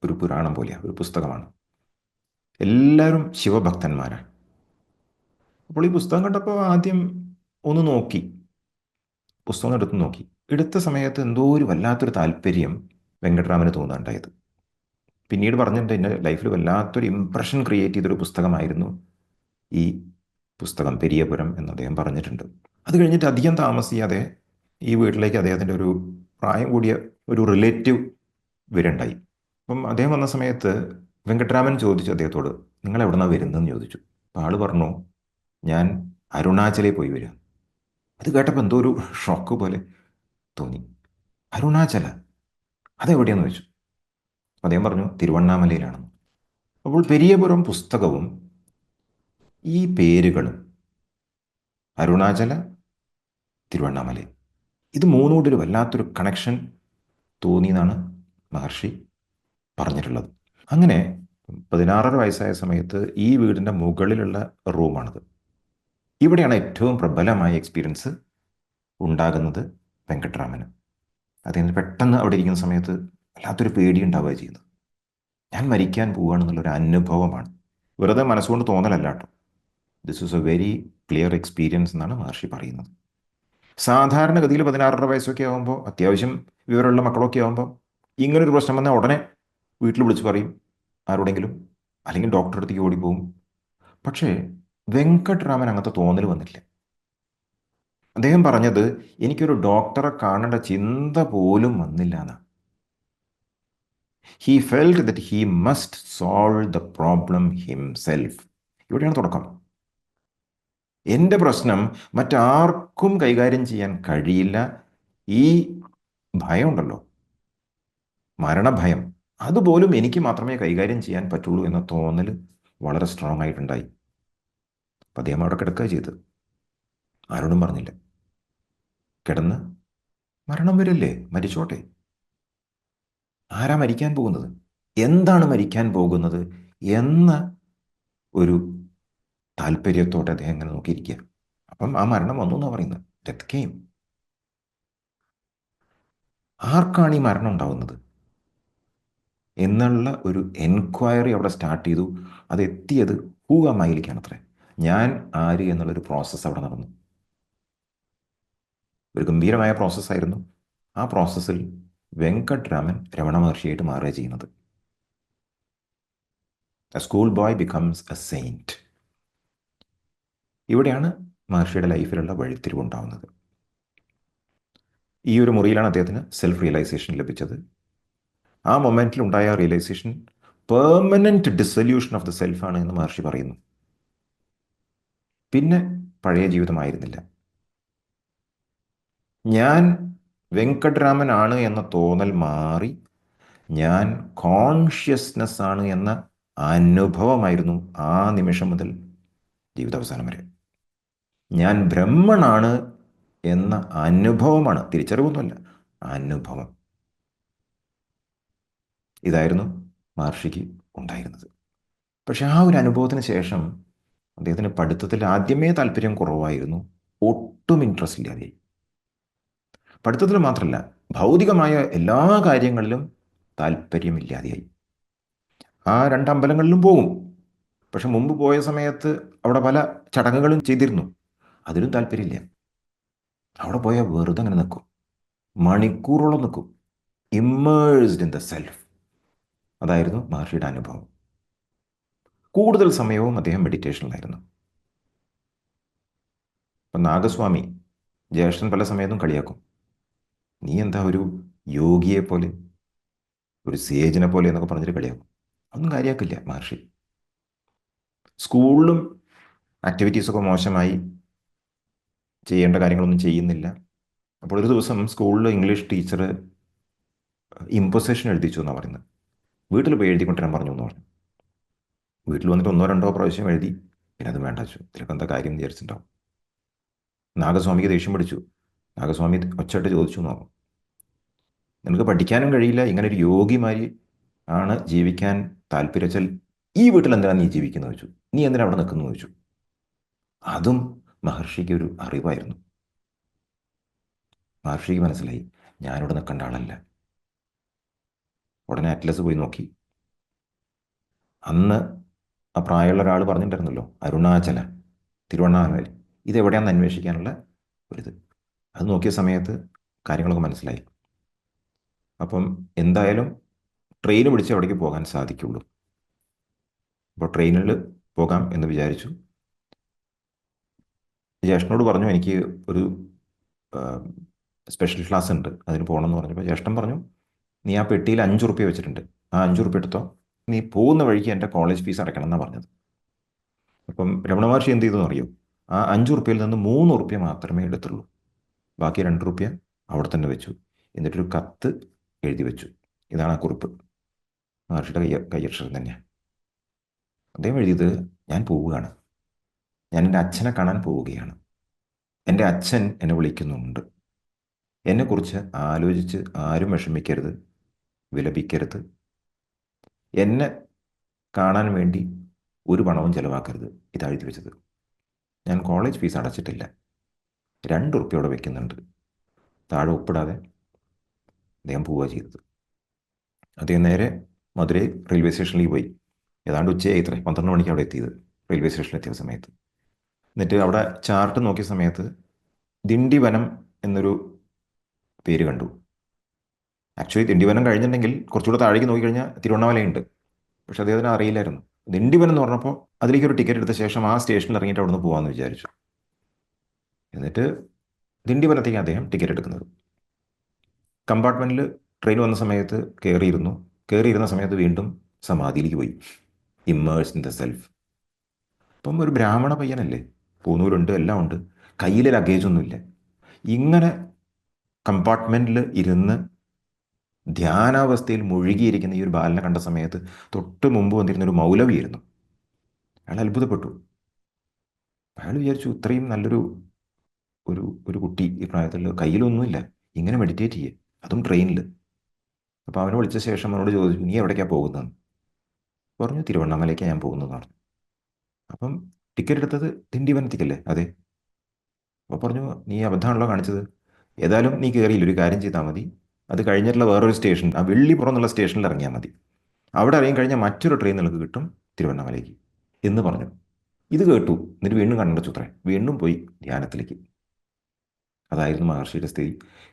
ഒരു പുരാണം പോലെയാണ്, ഒരു പുസ്തകമാണ്. എല്ലാവരും ശിവഭക്തന്മാരാണ്. അപ്പോൾ ഈ പുസ്തകം കണ്ടപ്പോൾ ആദ്യം ഒന്ന് നോക്കി, പുസ്തകം എടുത്ത് നോക്കി. എടുത്ത സമയത്ത് എന്തോ ഒരു വല്ലാത്തൊരു താല്പര്യം വെങ്കട്രാമന് തോന്നുകയുണ്ടായത്. പിന്നീട് പറഞ്ഞിട്ട് എൻ്റെ ലൈഫിൽ വല്ലാത്തൊരു ഇമ്പ്രഷൻ ക്രിയേറ്റ് ചെയ്തൊരു പുസ്തകമായിരുന്നു ഈ പുസ്തകം, പെരിയപുരം എന്ന് അദ്ദേഹം പറഞ്ഞിട്ടുണ്ട്. അത് കഴിഞ്ഞിട്ട് അധികം താമസിയാതെ ഈ വീട്ടിലേക്ക് അദ്ദേഹത്തിൻ്റെ ഒരു പ്രായം കൂടിയ ഒരു റിലേറ്റീവ് വരുണ്ടായി. അപ്പം അദ്ദേഹം വന്ന സമയത്ത് വെങ്കട്രാമൻ ചോദിച്ചു അദ്ദേഹത്തോട്, നിങ്ങൾ എവിടെ നിന്നാണ് വരുന്നതെന്ന് ചോദിച്ചു. അപ്പോൾ ആൾ പറഞ്ഞു, ഞാൻ അരുണാചലിൽ പോയി വരിക. അത് കേട്ടപ്പോൾ എന്തോ ഒരു ഷോക്ക് പോലെ തോന്നി. അരുണാചല, അതെവിടെയാണെന്ന് ചോദിച്ചു. അദ്ദേഹം പറഞ്ഞു, തിരുവണ്ണാമലയിലാണെന്ന്. അപ്പോൾ പെരിയപുരം പുസ്തകവും ഈ പേരുകളും, അരുണാചല, തിരുവണ്ണാമല, ഇത് മൂന്നുകൂടി ഒരു വല്ലാത്തൊരു കണക്ഷൻ തോന്നിയെന്നാണ് മഹർഷി പറഞ്ഞിട്ടുള്ളത്. അങ്ങനെ 16 വയസ്സായ സമയത്ത് ഈ വീടിൻ്റെ മുകളിലുള്ള റൂമാണത്. ഇവിടെയാണ് ഏറ്റവും പ്രബലമായ എക്സ്പീരിയൻസ് ഉണ്ടാകുന്നത് വെങ്കട്രാമന്. അദ്ദേഹത്തിന് പെട്ടെന്ന് അവിടെ ഇരിക്കുന്ന സമയത്ത് വല്ലാത്തൊരു പേടി ഉണ്ടാവുക ചെയ്യുന്നത്. ഞാൻ മരിക്കാൻ പോവുകയാണെന്നുള്ളൊരു അനുഭവമാണ്. വെറുതെ മനസ്സുകൊണ്ട് തോന്നലല്ല കേട്ടോ, this is A very clear experience എന്നാണ് മഹർഷി പറയുന്നത്. സാധാരണഗതിയിൽ 16 വയസ്സൊക്കെ ആകുമ്പോൾ, അത്യാവശ്യം വിവരമുള്ള മക്കളൊക്കെ ആകുമ്പോൾ, ഇങ്ങനൊരു പ്രശ്നം വന്നാൽ ഉടനെ വീട്ടിൽ വിളിച്ച് പറയും ആരോടെങ്കിലും, അല്ലെങ്കിൽ ഡോക്ടറെ അടുത്തേക്ക് ഓടിപ്പോവും. പക്ഷേ വെങ്കട്രാമൻ അങ്ങനത്തെ തോന്നൽ വന്നില്ല. അദ്ദേഹം പറഞ്ഞത്, എനിക്കൊരു ഡോക്ടറെ കാണേണ്ട ചിന്ത പോലും വന്നില്ല എന്നാണ്. He felt that he must solve the problem himself. ഇവിടെയാണ് തുടക്കം. എൻ്റെ പ്രശ്നം മറ്റാർക്കും കൈകാര്യം ചെയ്യാൻ കഴിയില്ല. ഈ ഭയമുണ്ടല്ലോ, മരണഭയം, അതുപോലും എനിക്ക് മാത്രമേ കൈകാര്യം ചെയ്യാൻ പറ്റുള്ളൂ എന്ന തോന്നൽ വളരെ സ്ട്രോങ് ആയിട്ടുണ്ടായി. അപ്പം അദ്ദേഹം അവിടെ കിടക്കുക ചെയ്ത്, ആരോടും പറഞ്ഞില്ല. കിടന്ന് മരണം വരില്ലേ, മരിച്ചോട്ടെ. ആരാ മരിക്കാൻ പോകുന്നത്, എന്താണ് മരിക്കാൻ പോകുന്നത് എന്ന ഒരു താല്പര്യത്തോടെ അദ്ദേഹം ഇങ്ങനെ നോക്കിയിരിക്കുക. അപ്പം ആ മരണം വന്നു എന്നാണ് പറയുന്നത്, ഡെത്ത് കെയിം. ആർക്കാണ് ഈ മരണം ഉണ്ടാവുന്നത് എന്നുള്ള ഒരു എൻക്വയറി അവിടെ സ്റ്റാർട്ട് ചെയ്തു. അത് എത്തിയത് ഹൂ അമ്മയിലേക്കാണ് അത്രേ. ഞാൻ ആര് എന്നുള്ളൊരു പ്രോസസ്സ് അവിടെ നടന്നു. ഒരു ഗംഭീരമായ പ്രോസസ്സായിരുന്നു. ആ പ്രോസസ്സിൽ വെങ്കട്രാമൻ രമണ മഹർഷിയായിട്ട് മാറുക ചെയ്യുന്നത്. A school boy becomes A saint. ഇവിടെയാണ് മഹർഷിയുടെ ലൈഫിലുള്ള വഴിത്തിരിവുണ്ടാവുന്നത്. ഈ ഒരു മുറിയിലാണ് അദ്ദേഹത്തിന് സെൽഫ് റിയലൈസേഷൻ ലഭിച്ചത്. ആ മൊമെന്റിൽ ഉണ്ടായ realisation permanent dissolution of the സെൽഫാണ് എന്ന് മഹർഷി പറയുന്നു. പിന്നെ പഴയ ജീവിതമായിരുന്നില്ല. ഞാൻ വെങ്കട്രാമൻ ആണ് എന്ന തോന്നൽ മാറി ഞാൻ കോൺഷ്യസ്നെസ് ആണ് എന്ന അനുഭവമായിരുന്നു ആ നിമിഷം മുതൽ ജീവിതാവസാനം വരെ. ഞാൻ ബ്രഹ്മണാണ് എന്ന അനുഭവമാണ്, തിരിച്ചറിവൊന്നുമല്ല, അനുഭവം. ഇതായിരുന്നു മഹർഷിക്ക് ഉണ്ടായിരുന്നത്. പക്ഷെ ആ ഒരു അനുഭവത്തിന് ശേഷം അദ്ദേഹത്തിന് പഠിത്തത്തിൽ ആദ്യമേ താല്പര്യം കുറവായിരുന്നു. ഒട്ടും ഇൻട്രസ്റ്റ് ഇല്ലാതെയായി. പഠിത്തത്തിൽ മാത്രമല്ല, ഭൗതികമായ എല്ലാ കാര്യങ്ങളിലും താല്പര്യമില്ലാതെയായി. ആ രണ്ടമ്പലങ്ങളിലും പോകും. പക്ഷെ മുമ്പ് പോയ സമയത്ത് അവിടെ പല ചടങ്ങുകളും ചെയ്തിരുന്നു. അതിലും താല്പര്യമില്ല. അവിടെ പോയാൽ വെറുതെ അങ്ങനെ നിൽക്കും, മണിക്കൂറോളം നിൽക്കും, ഇമ്മേഴ്സ്ഡ് ഇൻ ദ സെൽഫ്. അതായിരുന്നു മഹർഷിയുടെ അനുഭവം. കൂടുതൽ സമയവും അദ്ദേഹം മെഡിറ്റേഷനിലായിരുന്നു. ഇപ്പം നാഗസ്വാമി ജ്യേഷ്ഠൻ പല സമയത്തും കളിയാക്കും, നീ എന്താ ഒരു യോഗിയെ പോലെ, ഒരു സേജനെ പോലെ എന്നൊക്കെ പറഞ്ഞിട്ട് കളിയാക്കും. ഒന്നും കാര്യമാക്കില്ല മഹർഷി. സ്കൂളിലും ആക്ടിവിറ്റീസൊക്കെ മോശമായി, ചെയ്യേണ്ട കാര്യങ്ങളൊന്നും ചെയ്യുന്നില്ല. അപ്പോൾ ഒരു ദിവസം സ്കൂളിൽ ഇംഗ്ലീഷ് ടീച്ചർ ഇമ്പോസിഷൻ എഴുതിച്ചു എന്നാണ് പറയുന്നത്. വീട്ടിൽ പോയി എഴുതിക്കൊണ്ടിരാൻ പറഞ്ഞു എന്ന് പറഞ്ഞു. വീട്ടിൽ വന്നിട്ട് ഒന്നോ രണ്ടോ പ്രാവശ്യം എഴുതി. പിന്നെ അത് വേണ്ട വെച്ചു. ഇതിലൊക്കെ എന്താ കാര്യം എന്ന് വിചാരിച്ചിട്ടുണ്ടാവും. നാഗസ്വാമിക്ക് ദേഷ്യം പിടിച്ചു. നാഗസ്വാമി ഒച്ചയായിട്ട് ചോദിച്ചു എന്ന് പറഞ്ഞു, നിനക്ക് പഠിക്കാനും കഴിയില്ല, ഇങ്ങനെ ഒരു യോഗിമാരി ആണ് ജീവിക്കാൻ താല്പര്യം വെച്ചാൽ ഈ വീട്ടിൽ എന്തിനാണ് നീ ജീവിക്കുന്നത് വെച്ചു, നീ എന്തിനാ അവിടെ നിൽക്കുന്നു ചോദിച്ചു. അതും മഹർഷിക്ക് ഒരു അറിവായിരുന്നു. മഹർഷിക്ക് മനസ്സിലായി, ഞാനിവിടെ നിൽക്കേണ്ട ആളല്ല. ഉടനെ അറ്റ്ലസ് പോയി നോക്കി. അന്ന് ആ പ്രായമുള്ള ഒരാൾ പറഞ്ഞിട്ടുണ്ടായിരുന്നല്ലോ, അരുണാചല, തിരുവണ്ണാമല, ഇതെവിടെയാണെന്ന് അന്വേഷിക്കാനുള്ള ഒരിത്. അത് നോക്കിയ സമയത്ത് കാര്യങ്ങളൊക്കെ മനസ്സിലായി. അപ്പം എന്തായാലും ട്രെയിൻ പിടിച്ച് അവിടേക്ക് പോകാൻ സാധിക്കുള്ളൂ. അപ്പോൾ ട്രെയിനിൽ പോകാം എന്ന് വിചാരിച്ചു. ജ്യേഷ്ഠനോട് പറഞ്ഞു, എനിക്ക് ഒരു സ്പെഷ്യൽ ക്ലാസ് ഉണ്ട്, അതിന് പോകണമെന്ന് പറഞ്ഞപ്പോൾ ജ്യേഷ്ഠൻ പറഞ്ഞു, നീ ആ പെട്ടിയിൽ 5 റുപ്യ വെച്ചിട്ടുണ്ട്, ആ 5 റുപ്യ എടുത്തോ, നീ പോകുന്ന വഴിക്ക് എൻ്റെ കോളേജ് ഫീസ് അടയ്ക്കണം എന്നാണ് പറഞ്ഞത്. അപ്പം രമണ മഹർഷി എന്ത് ചെയ്തെന്ന് അറിയോ? ആ 5 റുപ്യയിൽ നിന്ന് 3 റുപ്യ മാത്രമേ എടുത്തുള്ളൂ. ബാക്കി 2 റുപ്യ അവിടെ തന്നെ വെച്ചു. എന്നിട്ടൊരു കത്ത് എഴുതി വെച്ചു. ഇതാണ് ആ കുറിപ്പ്. മഹർഷിയുടെ കയ്യക്ഷരം തന്നെയാണ്. അദ്ദേഹം എഴുതിയത്, ഞാൻ പോവുകയാണ്, ഞാൻ എൻ്റെ അച്ഛനെ കാണാൻ പോവുകയാണ്, എൻ്റെ അച്ഛൻ എന്നെ വിളിക്കുന്നുണ്ട്, എന്നെക്കുറിച്ച് ആലോചിച്ച് ആരും വിഷമിക്കരുത്, വിലപിക്കരുത്, എന്നെ കാണാൻ വേണ്ടി ഒരു പണവും ചിലവാക്കരുത്. ഇതാ എഴുതി വെച്ചത്. ഞാൻ കോളേജ് ഫീസ് അടച്ചിട്ടില്ല, 2 റുപ്യ അവിടെ വെക്കുന്നുണ്ട്. താഴെ ഒപ്പിടാതെ അദ്ദേഹം പോവുക ചെയ്തത്. അദ്ദേഹം നേരെ മധുരൈ റെയിൽവേ സ്റ്റേഷനിലേക്ക് പോയി. ഏതാണ്ട് ഉച്ചയായി, 12 മണിക്ക് അവിടെ എത്തിയത്, റെയിൽവേ സ്റ്റേഷനിൽ എത്തിയ സമയത്ത്. എന്നിട്ട് അവിടെ ചാർട്ട് നോക്കിയ സമയത്ത് ദിണ്ടിവനം എന്നൊരു പേര് കണ്ടു. ആക്ച്വലി ദിണ്ടിവനം കഴിഞ്ഞിട്ടുണ്ടെങ്കിൽ കുറച്ചുകൂടെ താഴേക്ക് നോക്കിക്കഴിഞ്ഞാൽ തിരുവണ്ണാമലയുണ്ട്. പക്ഷെ അദ്ദേഹത്തിന് അറിയില്ലായിരുന്നു. ദിണ്ടിവനം എന്ന് പറഞ്ഞപ്പോൾ അതിലേക്ക് ഒരു ടിക്കറ്റ് എടുത്ത ശേഷം ആ സ്റ്റേഷനിൽ ഇറങ്ങിയിട്ട് അവിടെ നിന്ന് പോകാമെന്ന് വിചാരിച്ചു. എന്നിട്ട് ദിണ്ടിവനത്തേക്ക് അദ്ദേഹം ടിക്കറ്റ് എടുക്കുന്നത്. കമ്പാർട്ട്മെൻറ്റിൽ ട്രെയിൻ വന്ന സമയത്ത് കയറിയിരുന്നു. കയറിയിരുന്ന സമയത്ത് വീണ്ടും സമാധിയിലേക്ക് പോയി, ഇമ്മേഴ്സ് ഇൻ ദ സെൽഫ്. അപ്പം ഒരു ബ്രാഹ്മണ പയ്യനല്ലേ, പൂന്നൂലുണ്ട്, എല്ലാം ഉണ്ട്, കയ്യിൽ ലഗേജ് ഒന്നുമില്ല. ഇങ്ങനെ കമ്പാർട്ട്മെൻറ്റിൽ ഇരുന്ന് ധ്യാനാവസ്ഥയിൽ മുഴുകിയിരിക്കുന്ന ഈ ഒരു ബാലനെ കണ്ട സമയത്ത് തൊട്ട് മുമ്പ് വന്നിരുന്ന ഒരു മൗലവിയായിരുന്നു. അയാൾ അത്ഭുതപ്പെട്ടു. അയാൾ വിചാരിച്ചു, ഇത്രയും നല്ലൊരു ഒരു ഒരു കുട്ടി ഈ പ്രായത്തിൽ കയ്യിലൊന്നുമില്ല, ഇങ്ങനെ മെഡിറ്റേറ്റ് ചെയ്യേ, അതും ട്രെയിനിൽ. അപ്പോൾ അവനെ വിളിച്ച ശേഷം അവനോട് ചോദിച്ചു, നീ എവിടേക്കാണ് പോകുന്നതെന്ന്. പറഞ്ഞു, തിരുവണ്ണാമലയ്ക്കാണ് ഞാൻ പോകുന്നതെന്ന് പറഞ്ഞു. അപ്പം ടിക്കറ്റ് എടുത്തത് ദിണ്ടിവനത്തേക്കല്ലേ? അതെ. അപ്പോൾ പറഞ്ഞു, നീ അബദ്ധമാണല്ലോ കാണിച്ചത്, ഏതായാലും നീ കയറിയില്ല, ഒരു കാര്യം ചെയ്താൽ മതി, അത് കഴിഞ്ഞിട്ടുള്ള വേറൊരു സ്റ്റേഷൻ, ആ വെള്ളിപ്പുറം എന്നുള്ള സ്റ്റേഷനിൽ ഇറങ്ങിയാൽ മതി, അവിടെ ഇറങ്ങി കഴിഞ്ഞാൽ മറ്റൊരു ട്രെയിൻ നിനക്ക് കിട്ടും തിരുവണ്ണാമലയ്ക്ക് എന്ന് പറഞ്ഞു. ഇത് കേട്ടു. എന്നിട്ട് വീണ്ടും കണ്ണടച്ചു അത്രേ, വീണ്ടും പോയി ധ്യാനത്തിലേക്ക്. അതായിരുന്നു മഹർഷിയുടെ സ്ഥിതി.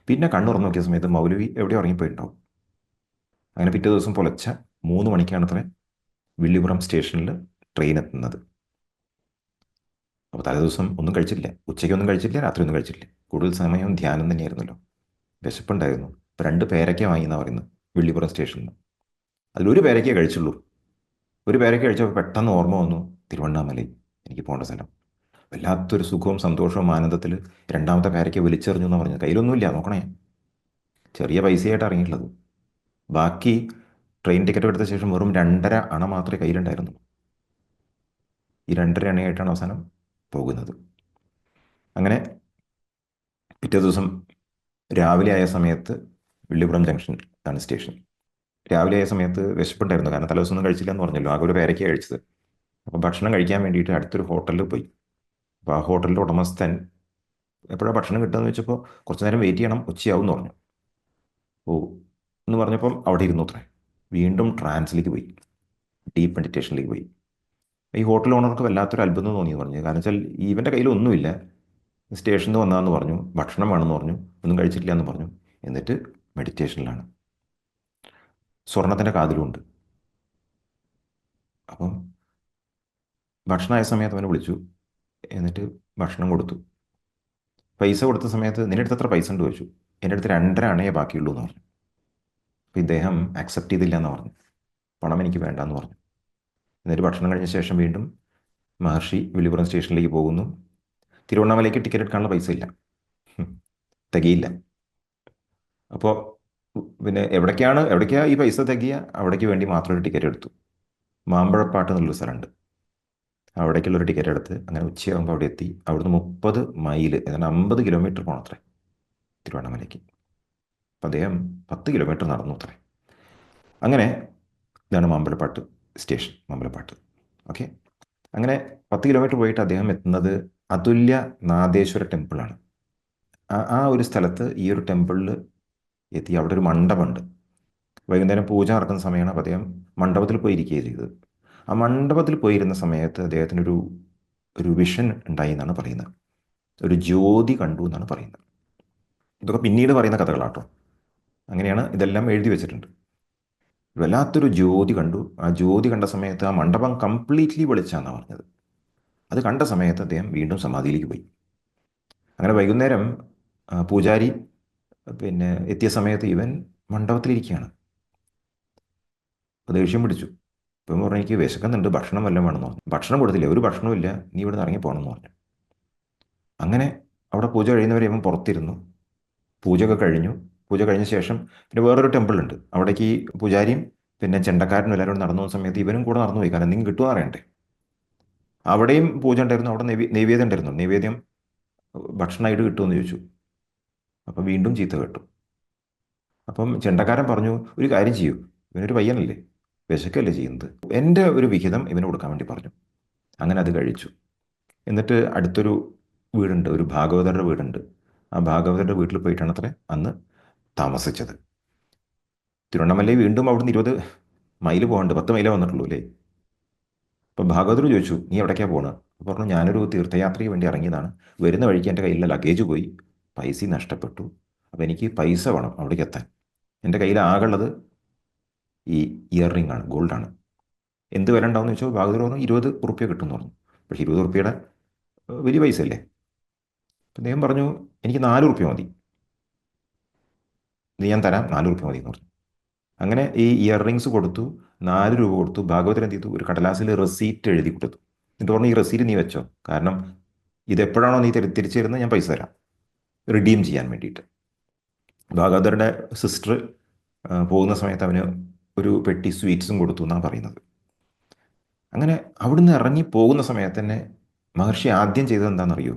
പിന്നെ കണ്ണുറന്ന് നോക്കിയ സമയത്ത് മൗലവി എവിടെയോ ഇറങ്ങിപ്പോയിട്ടുണ്ടാവും. അങ്ങനെ പിറ്റേ ദിവസം പുലർച്ചെ 3 മണിക്കാണ് അത്രേ വില്ലിപുറം സ്റ്റേഷനിൽ ട്രെയിൻ എത്തുന്നത്. അപ്പോൾ തലേദിവസം ഒന്നും കഴിച്ചില്ല, ഉച്ചയ്ക്കൊന്നും കഴിച്ചില്ല, രാത്രി ഒന്നും കഴിച്ചില്ല. കൂടുതൽ സമയം ധ്യാനം തന്നെയായിരുന്നല്ലോ. വിശപ്പുണ്ടായിരുന്നു. അപ്പോൾ 2 പേരയ്ക്ക വാങ്ങിയെന്നാണ് പറയുന്നത് വില്ലിപുറം സ്റ്റേഷനിൽ നിന്ന്. അതിലൊരു പേരയ്ക്കേ കഴിച്ചുള്ളൂ. ഒരു പേരയ്ക്ക കഴിച്ചപ്പോൾ പെട്ടെന്ന് ഓർമ്മ വന്നു, തിരുവണ്ണാമലൈ, എനിക്ക് പോകേണ്ട സ്ഥലം. വല്ലാത്തൊരു സുഖവും സന്തോഷവും ആനന്ദത്തിൽ രണ്ടാമത്തെ പേരയ്ക്ക വലിച്ചെറിഞ്ഞു എന്നാണ് പറഞ്ഞത്. കയ്യിലൊന്നുമില്ല, നോക്കണേ, ചെറിയ പൈസയായിട്ട് ഇറങ്ങിയിട്ടുള്ളത്. ബാക്കി ട്രെയിൻ ടിക്കറ്റ് എടുത്ത ശേഷം വെറും 2.5 അണ മാത്രമേ കയ്യിലുണ്ടായിരുന്നു. ഈ 2.5 അണയായിട്ടാണ് അവസാനം പോകുന്നത്. അങ്ങനെ പിറ്റേ ദിവസം രാവിലെ ആയ സമയത്ത്, വില്ലുപുറം ജംഗ്ഷൻ ആണ് സ്റ്റേഷൻ. രാവിലെ ആയ സമയത്ത് വിശപ്പുണ്ടായിരുന്നു, കാരണം തലേദിവസം ഒന്നും കഴിച്ചില്ല എന്ന് പറഞ്ഞല്ലോ, ആകെ ഒരു പേരയ്ക്ക കഴിച്ചത്. അപ്പോൾ ഭക്ഷണം കഴിക്കാൻ വേണ്ടിയിട്ട് അടുത്തൊരു ഹോട്ടലിൽ പോയി. അപ്പോൾ ആ ഹോട്ടലിൻ്റെ ഉടമസ്ഥൻ എപ്പോഴാണ് ഭക്ഷണം കിട്ടുകയെന്ന് വെച്ചപ്പോൾ കുറച്ച് നേരം വെയിറ്റ് ചെയ്യണം, ഉച്ചയാവും എന്ന് പറഞ്ഞു. ഓ എന്ന് പറഞ്ഞപ്പം അവിടെ ഇരുന്നു അത്രേ. വീണ്ടും ട്രാൻസിലേക്ക് പോയി, ഡീപ്പ് മെഡിറ്റേഷനിലേക്ക് പോയി. ഈ ഹോട്ടൽ ഓണർക്ക് വല്ലാത്തൊരു അത്ഭുതം തോന്നിയെന്ന് പറഞ്ഞു. കാരണം വെച്ചാൽ ഇവൻ്റെ കയ്യിൽ ഒന്നുമില്ല, സ്റ്റേഷനിൽ നിന്ന് വന്നതെന്ന് പറഞ്ഞു, ഭക്ഷണം വേണമെന്ന് പറഞ്ഞു, ഒന്നും കഴിച്ചിട്ടില്ല എന്ന് പറഞ്ഞു. എന്നിട്ട് മെഡിറ്റേഷനിലാണ്. സ്വർണത്തിൻ്റെ കാതിലുമുണ്ട്. അപ്പം ഭക്ഷണമായ സമയത്ത് അവനെ വിളിച്ചു, എന്നിട്ട് ഭക്ഷണം കൊടുത്തു. പൈസ കൊടുത്ത സമയത്ത് നിന്റെ അടുത്ത് എത്ര പൈസ ഉണ്ട് ചോദിച്ചു. എൻ്റെ അടുത്ത് 2.5 അണയേ ബാക്കിയുള്ളൂ എന്ന് പറഞ്ഞു. അപ്പോൾ ഇദ്ദേഹം അക്സെപ്റ്റ് ചെയ്തില്ല എന്ന് പറഞ്ഞു, പണം എനിക്ക് വേണ്ട എന്ന് പറഞ്ഞു. എന്നിട്ട് ഭക്ഷണം കഴിഞ്ഞ ശേഷം വീണ്ടും മഹർഷി വില്ലുപുറം സ്റ്റേഷനിലേക്ക് പോകുന്നു. തിരുവണ്ണാമലയ്ക്ക് ടിക്കറ്റ് എടുക്കാനുള്ള പൈസ ഇല്ല, തികയില്ല. അപ്പോൾ പിന്നെ എവിടേക്കാ ഈ പൈസ തികയുക, അവിടേക്ക് വേണ്ടി മാത്രം ഒരു ടിക്കറ്റ് എടുത്തു. മാമ്പഴപ്പാട്ട് എന്നുള്ളൊരു സ്ഥലമുണ്ട്, അവിടേക്കുള്ളൊരു ടിക്കറ്റ് എടുത്ത് അങ്ങനെ ഉച്ചയാകുമ്പോൾ അവിടെ എത്തി. അവിടുന്ന് 30 മൈൽ, ഏതാണ്ട് 50 കിലോമീറ്റർ പോകണം അത്രേ തിരുവണ്ണാമലയ്ക്ക്. അപ്പം അദ്ദേഹം 10 കിലോമീറ്റർ നടന്നു അത്രേ. അങ്ങനെ ഇതാണ് മാമ്പഴപ്പാട്ട് സ്റ്റേഷൻ, മാമ്പഴപ്പാട്ട്. ഓക്കെ. അങ്ങനെ 10 കിലോമീറ്റർ പോയിട്ട് അദ്ദേഹം എത്തുന്നത് അതുല്യ നാദേശ്വര ടെമ്പിളാണ്. ആ ഒരു സ്ഥലത്ത് ഈ ഒരു ടെമ്പിളിൽ എത്തി. അവിടെ ഒരു മണ്ഡപമുണ്ട്. വൈകുന്നേരം പൂജ നടക്കുന്ന സമയമാണ്. അപ്പോൾ അദ്ദേഹം മണ്ഡപത്തിൽ പോയി ഇരിക്കുകയാണ് ചെയ്തത്. ആ മണ്ഡപത്തിൽ പോയിരുന്ന സമയത്ത് അദ്ദേഹത്തിനൊരു ഒരു വിഷൻ ഉണ്ടായി എന്നാണ് പറയുന്നത്. ഒരു ജ്യോതി കണ്ടു എന്നാണ് പറയുന്നത്. ഇതൊക്കെ പിന്നീട് പറയുന്ന കഥകളാട്ടോ. അങ്ങനെയാണ് ഇതെല്ലാം എഴുതി വെച്ചിട്ടുണ്ട്. വല്ലാത്തൊരു ജ്യോതി കണ്ടു. ആ ജ്യോതി കണ്ട സമയത്ത് ആ മണ്ഡപം കംപ്ലീറ്റ്ലി വെളിച്ചാന്നാണ് പറഞ്ഞത്. അത് കണ്ട സമയത്ത് അദ്ദേഹം വീണ്ടും സമാധിയിലേക്ക് പോയി. അങ്ങനെ വൈകുന്നേരം പൂജാരി പിന്നെ എത്തിയ സമയത്ത് ഇവൻ മണ്ഡപത്തിലിരിക്കുകയാണ്. അപ്പോൾ ദേഷ്യം പിടിച്ചു. ഇപ്പം പറഞ്ഞു, എനിക്ക് വിശക്കുന്നുണ്ട്, ഭക്ഷണം വല്ലതും വേണമെന്ന് പറഞ്ഞു. ഭക്ഷണം കൊടുത്തില്ല, ഒരു ഭക്ഷണവും ഇല്ല, നീ ഇവിടെ നിന്ന് ഇറങ്ങി പോകണമെന്ന് പറഞ്ഞു. അങ്ങനെ അവിടെ പൂജ കഴിയുന്നവരെ ഇവൻ പുറത്തിരുന്നു. പൂജയൊക്കെ കഴിഞ്ഞു. പൂജ കഴിഞ്ഞ ശേഷം പിന്നെ വേറൊരു ടെമ്പിൾ ഉണ്ട്, അവിടേക്ക് ഈ പൂജാരിയും പിന്നെ ചെണ്ടക്കാരനും എല്ലാവരും കൂടെ നടന്നു പോകുന്ന സമയത്ത് ഇവനും കൂടെ നടന്നു പോയി, കാരണം എന്തെങ്കിലും കിട്ടുമെന്ന് അറിയണ്ടേ. അവിടെയും പൂജ ഉണ്ടായിരുന്നു, അവിടെ നൈവേദ്യം ഉണ്ടായിരുന്നു. നൈവേദ്യം ഭക്ഷണമായിട്ട് കിട്ടുമെന്ന് ചോദിച്ചു. അപ്പം വീണ്ടും ചീത്ത കേട്ടു. അപ്പം ചെണ്ടക്കാരൻ പറഞ്ഞു, ഒരു കാര്യം ചെയ്യൂ, ഇവനൊരു പയ്യനല്ലേ, വിശക്കല്ലേ ചെയ്യുന്നത്, എൻ്റെ ഒരു വിഹിതം ഇവന് കൊടുക്കാൻ വേണ്ടി പറഞ്ഞു. അങ്ങനെ അത് കഴിച്ചു. എന്നിട്ട് അടുത്തൊരു വീടുണ്ട്, ഒരു ഭാഗവതരുടെ വീടുണ്ട്. ആ ഭാഗവതരുടെ വീട്ടിൽ പോയിട്ടാണ് അത്ര അന്ന് താമസിച്ചത്. തിരുവണ്ണാമലൈ വീണ്ടും അവിടുന്ന് 20 മൈൽ പോകണ്ട്, 10 മൈലേ വന്നിട്ടുള്ളൂ അല്ലേ. അപ്പം ഭാഗവതർ ചോദിച്ചു, നീ എവിടേക്കാണ് പോകണത്? അപ്പോൾ പറഞ്ഞു, ഞാനൊരു തീർത്ഥയാത്രയ്ക്ക് വേണ്ടി ഇറങ്ങിയതാണ്, വരുന്ന വഴിക്ക് എൻ്റെ കയ്യിലെ ലഗേജ് പോയി, പൈസ നഷ്ടപ്പെട്ടു, അപ്പോൾ എനിക്ക് പൈസ വേണം അവിടേക്ക് എത്താൻ. എൻ്റെ കയ്യിൽ ആകുള്ളത് ഈ ഇയർ റിംഗ് ആണ്, ഗോൾഡാണ്. എന്ത് വില ഉണ്ടാവുമെന്ന് ചോദിച്ചാൽ ഭാഗവതർ പറഞ്ഞു, 20 ഉറുപ്പ്യ കിട്ടുമെന്ന് പറഞ്ഞു. പക്ഷേ 20 ഉറുപ്പ്യയുടെ വലിയ പൈസ അല്ലേ. അപ്പം അദ്ദേഹം പറഞ്ഞു, എനിക്ക് 4 ഉറുപ്പ്യ മതി, ഇത് ഞാൻ തരാം, 4 ഉറുപ്പ്യ മതി എന്ന് പറഞ്ഞു. അങ്ങനെ ഈ ഇയർ റിങ്സ് കൊടുത്തു, 4 രൂപ കൊടുത്തു. ഭാഗവതർ എന്ത് ചെയ്തു, ഒരു കടലാസിൽ റെസീറ്റ് എഴുതി കൊടുത്തു. എന്നിട്ട് പറഞ്ഞു, ഈ റെസീറ്റ് നീ വെച്ചോ, കാരണം ഇത് എപ്പോഴാണോ നീ തിരിച്ചു തരുന്നത് ഞാൻ പൈസ തരാം, റിഡീം ചെയ്യാൻ വേണ്ടിയിട്ട്. ഭാഗവതരുടെ സിസ്റ്റർ പോകുന്ന സമയത്ത് അവന് ഒരു പെട്ടി സ്വീറ്റ്സും കൊടുത്തു എന്നാണ് പറയുന്നത്. അങ്ങനെ അവിടുന്ന് ഇറങ്ങി പോകുന്ന സമയത്ത് തന്നെ മഹർഷി ആദ്യം ചെയ്തത് എന്താണെന്നറിയോ,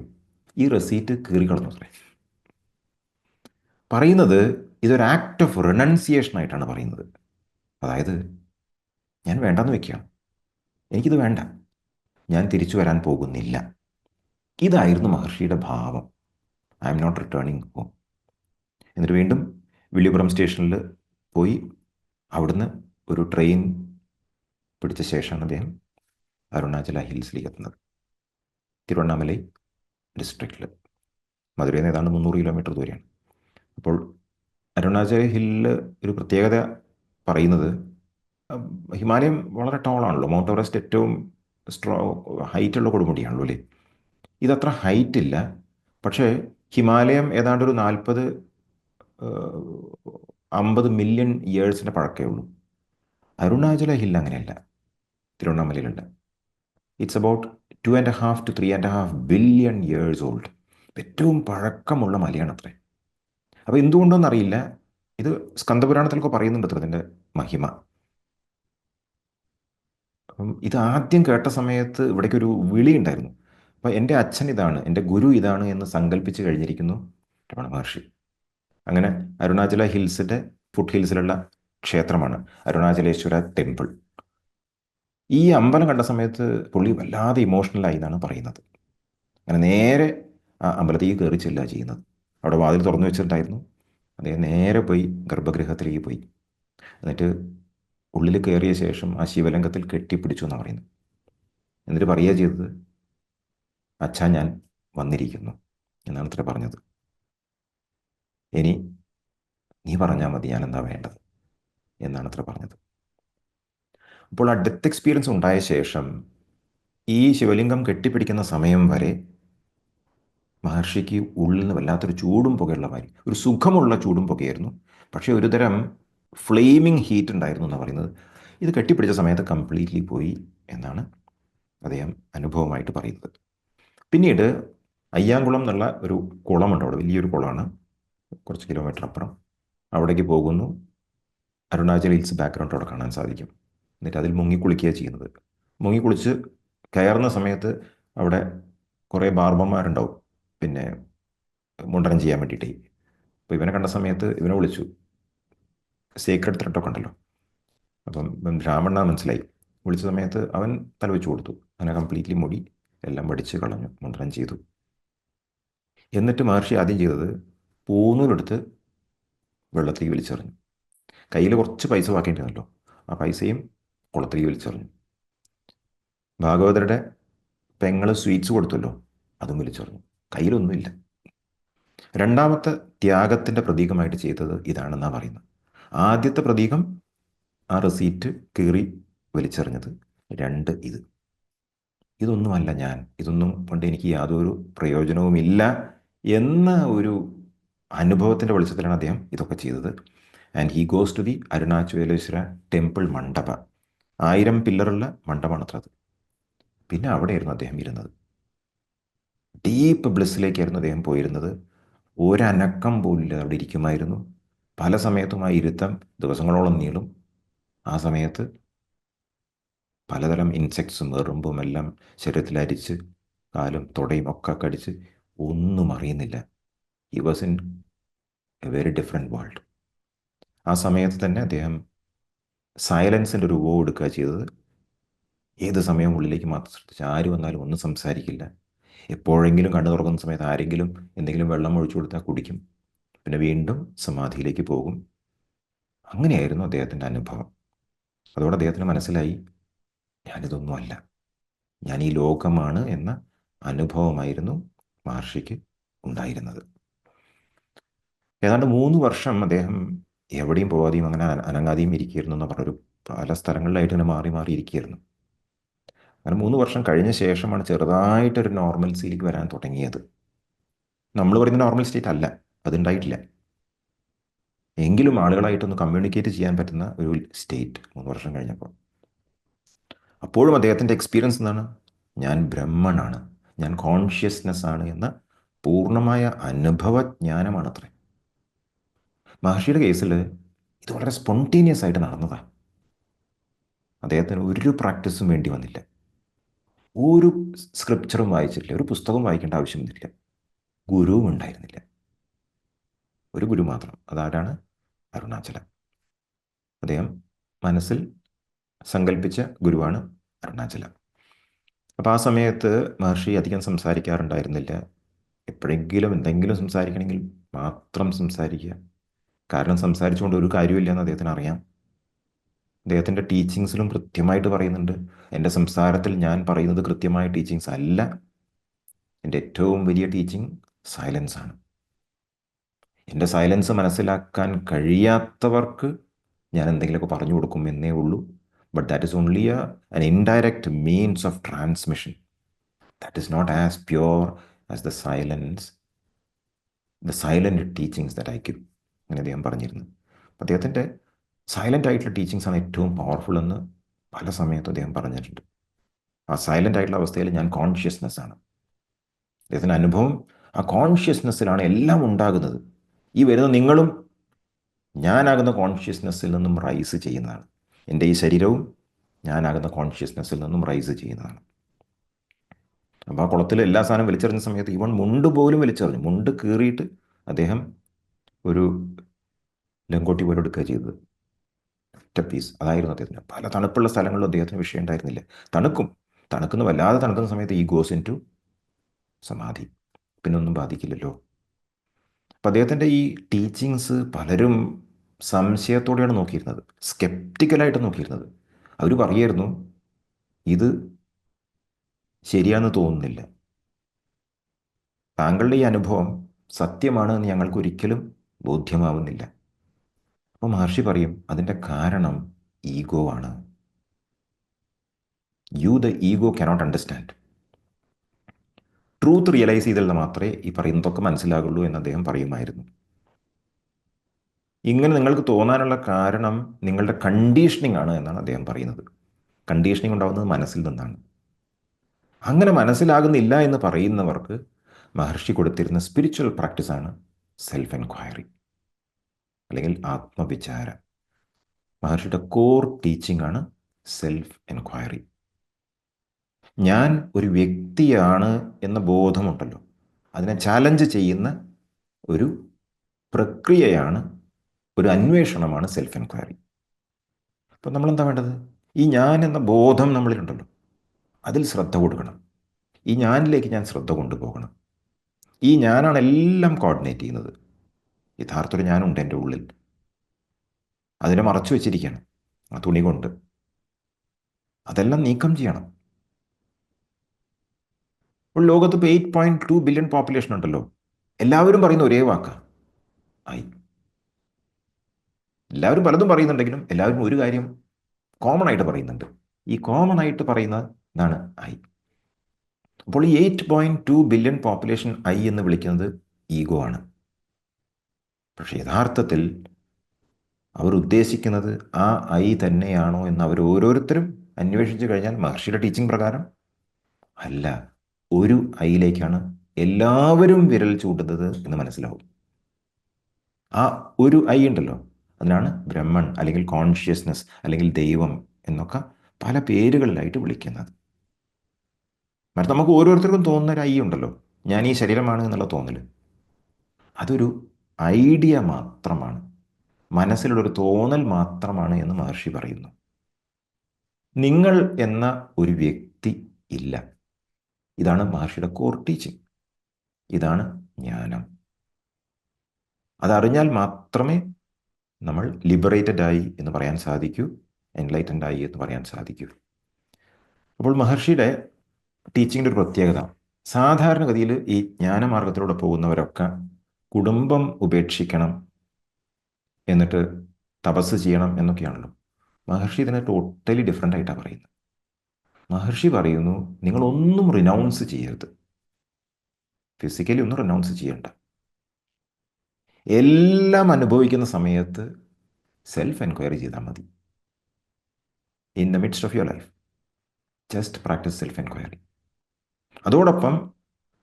ഈ റെസീറ്റ് കീറിക്കളഞ്ഞു അത്രേ. പറയുന്നത് ഇതൊരു ആക്ട് ഓഫ് റിനൗൺസിയേഷൻ ആയിട്ടാണ് പറയുന്നത്. അതായത് ഞാൻ വേണ്ടെന്ന് വെക്കുകയാണ്, എനിക്കിത് വേണ്ട, ഞാൻ തിരിച്ചു വരാൻ പോകുന്നില്ല. ഇതായിരുന്നു മഹർഷിയുടെ ഭാവം. I'm not returning home. എന്നിട്ട് വീണ്ടും വില്ലുപുറം സ്റ്റേഷനിൽ പോയി അവിടുന്ന് ഒരു ട്രെയിൻ പിടിച്ച ശേഷമാണ് അദ്ദേഹം അരുണാചല ഹിൽസിലേക്ക് എത്തുന്നത്. തിരുവണ്ണാമലൈ ഡിസ്ട്രിക്റ്റിൽ, മധുരയിൽ നിന്ന് ഏതാണ്ട് 300 കിലോമീറ്റർ ദൂരെയാണ്. അപ്പോൾ അരുണാചല ഹില്ലിൽ ഒരു പ്രത്യേകത പറയുന്നത്, ഹിമാലയം വളരെ ടോളാണല്ലോ, മൗണ്ട് എവറസ്റ്റ് ഏറ്റവും ഹൈറ്റുള്ള കൊടുമുടിയാണല്ലോ അല്ലേ. ഇതത്ര ഹൈറ്റ് ഇല്ല, പക്ഷേ ഹിമാലയം ഏതാണ്ട് ഒരു 50 മില്യൺ ഇയേഴ്സിൻ്റെ പഴക്കമേ ഉള്ളൂ. അരുണാചല ഹിൽ അങ്ങനെയല്ല, തിരുവണ്ണാമലയിലുണ്ട്. It's about 2.5 to 3.5 billion years old. ഏറ്റവും പഴക്കമുള്ള മലയാണ് അത്രേ. അപ്പോൾ എന്തുകൊണ്ടോന്നറിയില്ല, ഇത് സ്കന്ദപുരാണത്തിലൊക്കെ പറയുന്നുണ്ട് അത്ര ഇതിൻ്റെ മഹിമ. അപ്പം ഇത് ആദ്യം കേട്ട സമയത്ത് ഇവിടേക്കൊരു വിളി ഉണ്ടായിരുന്നു. അപ്പോൾ എൻ്റെ അച്ഛൻ ഇതാണ്, എൻ്റെ ഗുരു ഇതാണ് എന്ന് സങ്കല്പിച്ച് കഴിഞ്ഞിരിക്കുന്നു രമണ മഹർഷി. അങ്ങനെ അരുണാചല ഹിൽസിൻ്റെ ഫുട് ഹിൽസിലുള്ള ക്ഷേത്രമാണ് അരുണാചലേശ്വര ടെമ്പിൾ. ഈ അമ്പലം കണ്ട സമയത്ത് പുള്ളി വല്ലാതെ ഇമോഷണലായി എന്നാണ് പറയുന്നത്. അങ്ങനെ നേരെ ആ അമ്പലത്തേക്ക് കയറി ചെല്ലുക ചെയ്യുന്നത്. അവിടെ വാതിൽ തുറന്നു വെച്ചിട്ടുണ്ടായിരുന്നു. അദ്ദേഹം നേരെ പോയി ഗർഭഗൃഹത്തിലേക്ക് പോയി. എന്നിട്ട് ഉള്ളിൽ കയറിയ ശേഷം ആ ശിവലിംഗത്തിൽ കെട്ടിപ്പിടിച്ചു എന്നാണ് പറയുന്നത്. എന്നിട്ട് പറയുക ചെയ്തത്, അച്ഛാ ഞാൻ വന്നിരിക്കുന്നു എന്നാണ് ഇത്ര പറഞ്ഞത്. ഇനി നീ പറഞ്ഞാൽ മതി ഞാൻ എന്താ വേണ്ടത് എന്നാണ് അത്ര പറഞ്ഞത്. അപ്പോൾ ആ ഡെത്ത് എക്സ്പീരിയൻസ് ഉണ്ടായ ശേഷം ഈ ശിവലിംഗം കെട്ടിപ്പിടിക്കുന്ന സമയം വരെ മഹർഷിക്ക് ഉള്ളിൽ നിന്ന് വല്ലാത്തൊരു ചൂടും പുകയുള്ള മാതിരി, ഒരു സുഖമുള്ള ചൂടും പുകയായിരുന്നു. പക്ഷേ ഒരു തരം ഫ്ലെയിമിങ് ഹീറ്റ് ഉണ്ടായിരുന്നു എന്നാണ് പറയുന്നത്. ഇത് കെട്ടിപ്പിടിച്ച സമയത്ത് കംപ്ലീറ്റ്ലി പോയി എന്നാണ് അദ്ദേഹം അനുഭവമായിട്ട് പറയുന്നത്. പിന്നീട് അയ്യാങ്കുളം എന്നുള്ള ഒരു കുളമുണ്ട്, അവിടെ വലിയൊരു കുളമാണ്, കുറച്ച് കിലോമീറ്റർ അപ്പുറം. അവിടേക്ക് പോകുന്നു. അരുണാചൽ ഹിൽസ് ബാക്ക്ഗ്രൗണ്ട് അവിടെ കാണാൻ സാധിക്കും. എന്നിട്ട് അതിൽ മുങ്ങിക്കുളിക്കുകയാണ് ചെയ്യുന്നത്. മുങ്ങിക്കുളിച്ച് കയറുന്ന സമയത്ത് അവിടെ കുറേ ബാർബന്മാരുണ്ടാവും, പിന്നെ മുണ്ടനം ചെയ്യാൻ വേണ്ടിയിട്ടേ. അപ്പോൾ ഇവനെ കണ്ട സമയത്ത് ഇവനെ വിളിച്ചു. സീക്രട്ട് ത്രെട്ടൊക്കെ ഉണ്ടല്ലോ, അപ്പം ബ്രാഹ്മണനാ മനസ്സിലായി. വിളിച്ച സമയത്ത് അവൻ തലവെച്ച് കൊടുത്തു. അങ്ങനെ കംപ്ലീറ്റ്ലി മുടി എല്ലാം വടിച്ച് കളഞ്ഞു, മുണ്ടനം ചെയ്തു. എന്നിട്ട് മഹർഷി ആദ്യം ചെയ്തത് പൂന്നൂലെടുത്ത് വെള്ളത്തിലേക്ക് വലിച്ചെറിഞ്ഞു. കയ്യിൽ കുറച്ച് പൈസ ബാക്കിയിട്ടുണ്ടല്ലോ, ആ പൈസയും കുളത്തിലേക്ക് വലിച്ചെറിഞ്ഞു. ഭാഗവതരുടെ പെങ്ങൾ സ്വീറ്റ്സ് കൊടുത്തല്ലോ, അതും വലിച്ചെറിഞ്ഞു. കയ്യിലൊന്നുമില്ല. രണ്ടാമത്തെ ത്യാഗത്തിൻ്റെ പ്രതീകമായിട്ട് ചെയ്തത് ഇതാണെന്നാണ് പറയുന്നത്. ആദ്യത്തെ പ്രതീകം ആ റെസീറ്റ് കീറി വലിച്ചെറിഞ്ഞത്. രണ്ട്, ഇതൊന്നുമല്ല ഞാൻ, ഇതൊന്നും കൊണ്ട് എനിക്ക് യാതൊരു പ്രയോജനവുമില്ല എന്ന ഒരു അനുഭവത്തിൻ്റെ വെളിച്ചത്തിലാണ് അദ്ദേഹം ഇതൊക്കെ ചെയ്തത്. And he goes to the Arunachaleswara temple mandapa. 1000 പില്ലറുള്ള മണ്ഡപമാണ് അത്ര അത്. പിന്നെ അവിടെയായിരുന്നു അദ്ദേഹം ഇരുന്നത്. ഡീപ്പ് ബ്ലിസ്സിലേക്കായിരുന്നു അദ്ദേഹം പോയിരുന്നത്. ഒരനക്കം പോലില്ല, അവിടെ ഇരിക്കുമായിരുന്നു. പല സമയത്തും ആ ഇരുത്തം ദിവസങ്ങളോളം നീളും. ആ സമയത്ത് പലതരം ഇൻസെക്ട്സും എറുമ്പും എല്ലാം ശരീരത്തിൽ അരിച്ച് കാലും തുടയും ഒക്കെ കടിച്ച് ഒന്നും അറിയുന്നില്ല. He was in A very different world. ആ സമയത്ത് തന്നെ അദ്ദേഹം സൈലൻസിൻ്റെ ഒരു ഉപയോഗം എടുക്കുക ചെയ്തത്. ഏത് സമയവും ഉള്ളിലേക്ക് മാത്രം ശ്രദ്ധിച്ച്, ആര് വന്നാലും ഒന്നും സംസാരിക്കില്ല. എപ്പോഴെങ്കിലും കണ്ണു തുറക്കുന്ന സമയത്ത് ആരെങ്കിലും എന്തെങ്കിലും വെള്ളം ഒഴിച്ചു കൊടുത്താൽ കുടിക്കും, പിന്നെ വീണ്ടും സമാധിയിലേക്ക് പോകും. അങ്ങനെയായിരുന്നു അദ്ദേഹത്തിൻ്റെ അനുഭവം. അതോടെ അദ്ദേഹത്തിന് മനസ്സിലായി, ഞാനിതൊന്നുമല്ല, ഞാൻ ഈ ലോകമാണ് എന്ന അനുഭവമായിരുന്നു മഹർഷിക്ക് ഉണ്ടായിരുന്നത്. ഏതാണ്ട് 3 വർഷം അദ്ദേഹം എവിടെയും പോവാതെയും അങ്ങനെ അനങ്ങാതെയും ഇരിക്കുകയായിരുന്നു എന്ന് പറഞ്ഞൊരു പല സ്ഥലങ്ങളിലായിട്ട് ഇങ്ങനെ മാറി മാറി ഇരിക്കുകയായിരുന്നു. അങ്ങനെ 3 വർഷം കഴിഞ്ഞ ശേഷമാണ് ചെറുതായിട്ടൊരു നോർമൽസിയിലേക്ക് വരാൻ തുടങ്ങിയത്. നമ്മൾ പറയുന്ന നോർമൽ സ്റ്റേറ്റ് അല്ല, അതുണ്ടായിട്ടില്ല. എങ്കിലും ആളുകളായിട്ടൊന്ന് കമ്മ്യൂണിക്കേറ്റ് ചെയ്യാൻ പറ്റുന്ന ഒരു സ്റ്റേറ്റ് 3 വർഷം കഴിഞ്ഞപ്പോൾ. അപ്പോഴും അദ്ദേഹത്തിൻ്റെ എക്സ്പീരിയൻസ് എന്താണ്? ഞാൻ ബ്രഹ്മനാണ്, ഞാൻ കോൺഷ്യസ്നെസ് ആണ് എന്ന പൂർണ്ണമായ അനുഭവജ്ഞാനമാണത്രേ. മഹർഷിയുടെ കേസിൽ ഇത് വളരെ സ്പോണ്ടേനിയസ് ആയിട്ട് നടന്നതാണ്. അദ്ദേഹത്തിന് ഒരു പ്രാക്ടീസും വേണ്ടി വന്നില്ല, ഒരു സ്ക്രിപ്ചറും വായിച്ചിട്ടില്ല, ഒരു പുസ്തകവും വായിക്കേണ്ട ആവശ്യം വന്നില്ല, ഗുരുവും ഉണ്ടായിരുന്നില്ല. ഒരു ഗുരു മാത്രം. അതാരാണ്? അരുണാചലം. അദ്ദേഹം മനസ്സിൽ സങ്കല്പിച്ച ഗുരുവാണ് അരുണാചലം. അപ്പോൾ ആ സമയത്ത് മഹർഷി അധികം സംസാരിക്കാറുണ്ടായിരുന്നില്ല. എപ്പോഴെങ്കിലും എന്തെങ്കിലും സംസാരിക്കണമെങ്കിൽ മാത്രം സംസാരിക്കുക. കാരണം സംസാരിച്ചുകൊണ്ട് ഒരു കാര്യമില്ല എന്ന് അദ്ദേഹത്തിന് അറിയാം. അദ്ദേഹത്തിൻ്റെ ടീച്ചിങ്സിലും കൃത്യമായിട്ട് പറയുന്നുണ്ട്, എൻ്റെ സംസാരത്തിൽ ഞാൻ പറയുന്നത് കൃത്യമായ ടീച്ചിങ്സ് അല്ല, എൻ്റെ ഏറ്റവും വലിയ ടീച്ചിങ് സൈലൻസ് ആണ്. എൻ്റെ സൈലൻസ് മനസ്സിലാക്കാൻ കഴിയാത്തവർക്ക് ഞാൻ എന്തെങ്കിലുമൊക്കെ പറഞ്ഞു കൊടുക്കും എന്നേ ഉള്ളൂ. But that is only an indirect means of transmission. That is not as pure as the silent teachings that I give. അങ്ങനെ അദ്ദേഹം പറഞ്ഞിരുന്നു. അപ്പോൾ അദ്ദേഹത്തിൻ്റെ സൈലൻ്റ് ആയിട്ടുള്ള ടീച്ചിങ്സ് ആണ് ഏറ്റവും പവർഫുൾ എന്ന് പല സമയത്തും അദ്ദേഹം പറഞ്ഞിട്ടുണ്ട്. ആ സൈലൻ്റ് ആയിട്ടുള്ള അവസ്ഥയിൽ ഞാൻ കോൺഷ്യസ്നെസ് ആണ്. അദ്ദേഹത്തിൻ്റെ അനുഭവം ആ കോൺഷ്യസ്നെസ്സിലാണ് എല്ലാം ഉണ്ടാകുന്നത്. ഈ വരുന്ന നിങ്ങളും ഞാനാകുന്ന കോൺഷ്യസ്നെസ്സിൽ നിന്നും റൈസ് ചെയ്യുന്നതാണ്. എൻ്റെ ഈ ശരീരവും ഞാനാകുന്ന കോൺഷ്യസ്നെസ്സിൽ നിന്നും റൈസ് ചെയ്യുന്നതാണ്. അപ്പോൾ ആ കുളത്തിൽ എല്ലാ സാധനവും വലിച്ചെറിഞ്ഞ സമയത്ത് ഇവൺ മുണ്ട് പോലും വലിച്ചെറിഞ്ഞു. മുണ്ട് കീറിയിട്ട് അദ്ദേഹം ഒരു ലങ്കോട്ടി പോലെ എടുക്കുക ചെയ്തത്. ഒറ്റ പീസ് അതായിരുന്നു അദ്ദേഹത്തിന്. പല തണുപ്പുള്ള സ്ഥലങ്ങളിലും അദ്ദേഹത്തിന് വിഷയം ഉണ്ടായിരുന്നില്ല. തണുക്കുന്ന വല്ലാതെ തണുക്കുന്ന സമയത്ത് ഈ ഗോസ് ഇൻ ടു സമാധി, പിന്നെ ഒന്നും ബാധിക്കില്ലല്ലോ. അപ്പം അദ്ദേഹത്തിൻ്റെ ഈ ടീച്ചിങ്സ് പലരും സംശയത്തോടെയാണ് നോക്കിയിരുന്നത്, സ്കെപ്റ്റിക്കലായിട്ട് നോക്കിയിരുന്നത്. അവർ പറയായിരുന്നു ഇത് ശരിയാണെന്ന് തോന്നുന്നില്ല, താങ്കളുടെ ഈ അനുഭവം സത്യമാണ് എന്ന് ഞങ്ങൾക്ക് ഒരിക്കലും ബോധ്യമാവുന്നില്ല. അപ്പോൾ മഹർഷി പറയും അതിൻ്റെ കാരണം ഈഗോ ആണ്. You the ego cannot understand. Truth realise ചെയ്താൽ മാത്രമേ ഈ പറയുന്നതൊക്കെ മനസ്സിലാകുള്ളൂ എന്ന് അദ്ദേഹം പറയുമായിരുന്നു. ഇങ്ങനെ നിങ്ങൾക്ക് തോന്നാനുള്ള കാരണം നിങ്ങളുടെ കണ്ടീഷനിങ് ആണ് എന്നാണ് അദ്ദേഹം പറയുന്നത്. കണ്ടീഷനിങ് ഉണ്ടാകുന്നത് മനസ്സിൽ നിന്നാണ്. അങ്ങനെ മനസ്സിലാകുന്നില്ല എന്ന് പറയുന്നവർക്ക് മഹർഷി കൊടുത്തിരുന്ന സ്പിരിച്വൽ പ്രാക്ടീസാണ് സെൽഫ് എൻക്വയറി അല്ലെങ്കിൽ ആത്മവിചാരം. മഹർഷിയുടെ കോർ ടീച്ചിങ് ആണ് സെൽഫ് എൻക്വയറി. ഞാൻ ഒരു വ്യക്തിയാണ് എന്ന ബോധമുണ്ടല്ലോ, അതിനെ ചാലഞ്ച് ചെയ്യുന്ന ഒരു പ്രക്രിയയാണ്, ഒരു അന്വേഷണമാണ് സെൽഫ് എൻക്വയറി. അപ്പം നമ്മളെന്താ വേണ്ടത്? ഈ ഞാൻ എന്ന ബോധം നമ്മളിലുണ്ടല്ലോ, അതിൽ ശ്രദ്ധ കൊടുക്കണം. ഈ ഞാനിലേക്ക് ഞാൻ ശ്രദ്ധ കൊണ്ടുപോകണം. ഈ ഞാനാണ് എല്ലാം കോർഡിനേറ്റ് ചെയ്യുന്നത്. യഥാർത്ഥത്തിൽ ഞാനുണ്ട് എൻ്റെ ഉള്ളിൽ, അതിനെ മറച്ചു വെച്ചിരിക്കുകയാണ് ആ തുണി കൊണ്ട്. അതെല്ലാം നീക്കം ചെയ്യണം. ഇപ്പോൾ ലോകത്ത് ഇപ്പോൾ 8.2 ബില്യൺ പോപ്പുലേഷൻ ഉണ്ടല്ലോ. എല്ലാവരും പറയുന്ന ഒരേ വാക്കാണ് ഐ. എല്ലാവരും പലതും പറയുന്നുണ്ടെങ്കിലും എല്ലാവരും ഒരു കാര്യം കോമൺ ആയിട്ട് പറയുന്നുണ്ട്. ഈ കോമൺ ആയിട്ട് പറയുന്ന ഇതാണ് ഐ. അപ്പോൾ ഈ 8.2 ബില്യൺ പോപ്പുലേഷൻ ഐ എന്ന് വിളിക്കുന്നത് ഈഗോ ആണ്. പക്ഷെ യഥാർത്ഥത്തിൽ അവർ ഉദ്ദേശിക്കുന്നത് ആ ഐ തന്നെയാണോ എന്ന് അവർ ഓരോരുത്തരും അന്വേഷിച്ചു കഴിഞ്ഞാൽ മഹർഷിയുടെ ടീച്ചിങ് പ്രകാരം അല്ല, ഒരു ഐയിലേക്കാണ് എല്ലാവരും വിരൽ ചൂണ്ടുന്നത് എന്ന് മനസ്സിലാവും. ആ ഒരു ഐ ഉണ്ടല്ലോ, അതിനാണ് ബ്രഹ്മൺ അല്ലെങ്കിൽ കോൺഷ്യസ്നെസ് അല്ലെങ്കിൽ ദൈവം എന്നൊക്കെ പല പേരുകളിലായിട്ട് വിളിക്കുന്നത്. മറ്റു നമുക്ക് ഓരോരുത്തർക്കും തോന്നുന്ന ഒരു ഐ ഉണ്ടല്ലോ, ഞാൻ ഈ ശരീരമാണ് എന്നുള്ള തോന്നൽ, അതൊരു ഐഡിയ മാത്രമാണ്, മനസ്സിലുള്ളൊരു തോന്നൽ മാത്രമാണ് എന്ന് മഹർഷി പറയുന്നു. നിങ്ങൾ എന്ന ഒരു വ്യക്തി ഇല്ല. ഇതാണ് മഹർഷിയുടെ കോർ ടീച്ചിങ്. ഇതാണ് ജ്ഞാനം. അതറിഞ്ഞാൽ മാത്രമേ നമ്മൾ ലിബറേറ്റഡ് ആയി എന്ന് പറയാൻ സാധിക്കൂ, എൻലൈറ്റൻഡ് ആയി എന്ന് പറയാൻ സാധിക്കൂ. അപ്പോൾ മഹർഷിയുടെ ടീച്ചിങ്ങിൻ്റെ ഒരു പ്രത്യേകത, സാധാരണഗതിയിൽ ഈ ജ്ഞാനമാർഗത്തിലൂടെ പോകുന്നവരൊക്കെ കുടുംബം ഉപേക്ഷിക്കണം, എന്നിട്ട് തപസ് ചെയ്യണം എന്നൊക്കെയാണല്ലോ. മഹർഷി ഇതിനെ ടോട്ടലി ഡിഫറെൻ്റ് ആയിട്ടാണ് പറയുന്നത്. മഹർഷി പറയുന്നു നിങ്ങളൊന്നും റിനൗൺസ് ചെയ്യരുത്, ഫിസിക്കലി ഒന്നും റിനൗൺസ് ചെയ്യണ്ട. എല്ലാം അനുഭവിക്കുന്ന സമയത്ത് സെൽഫ് എൻക്വയറി ചെയ്താൽ മതി. In the midst of your life just practice self enquiry. അതോടൊപ്പം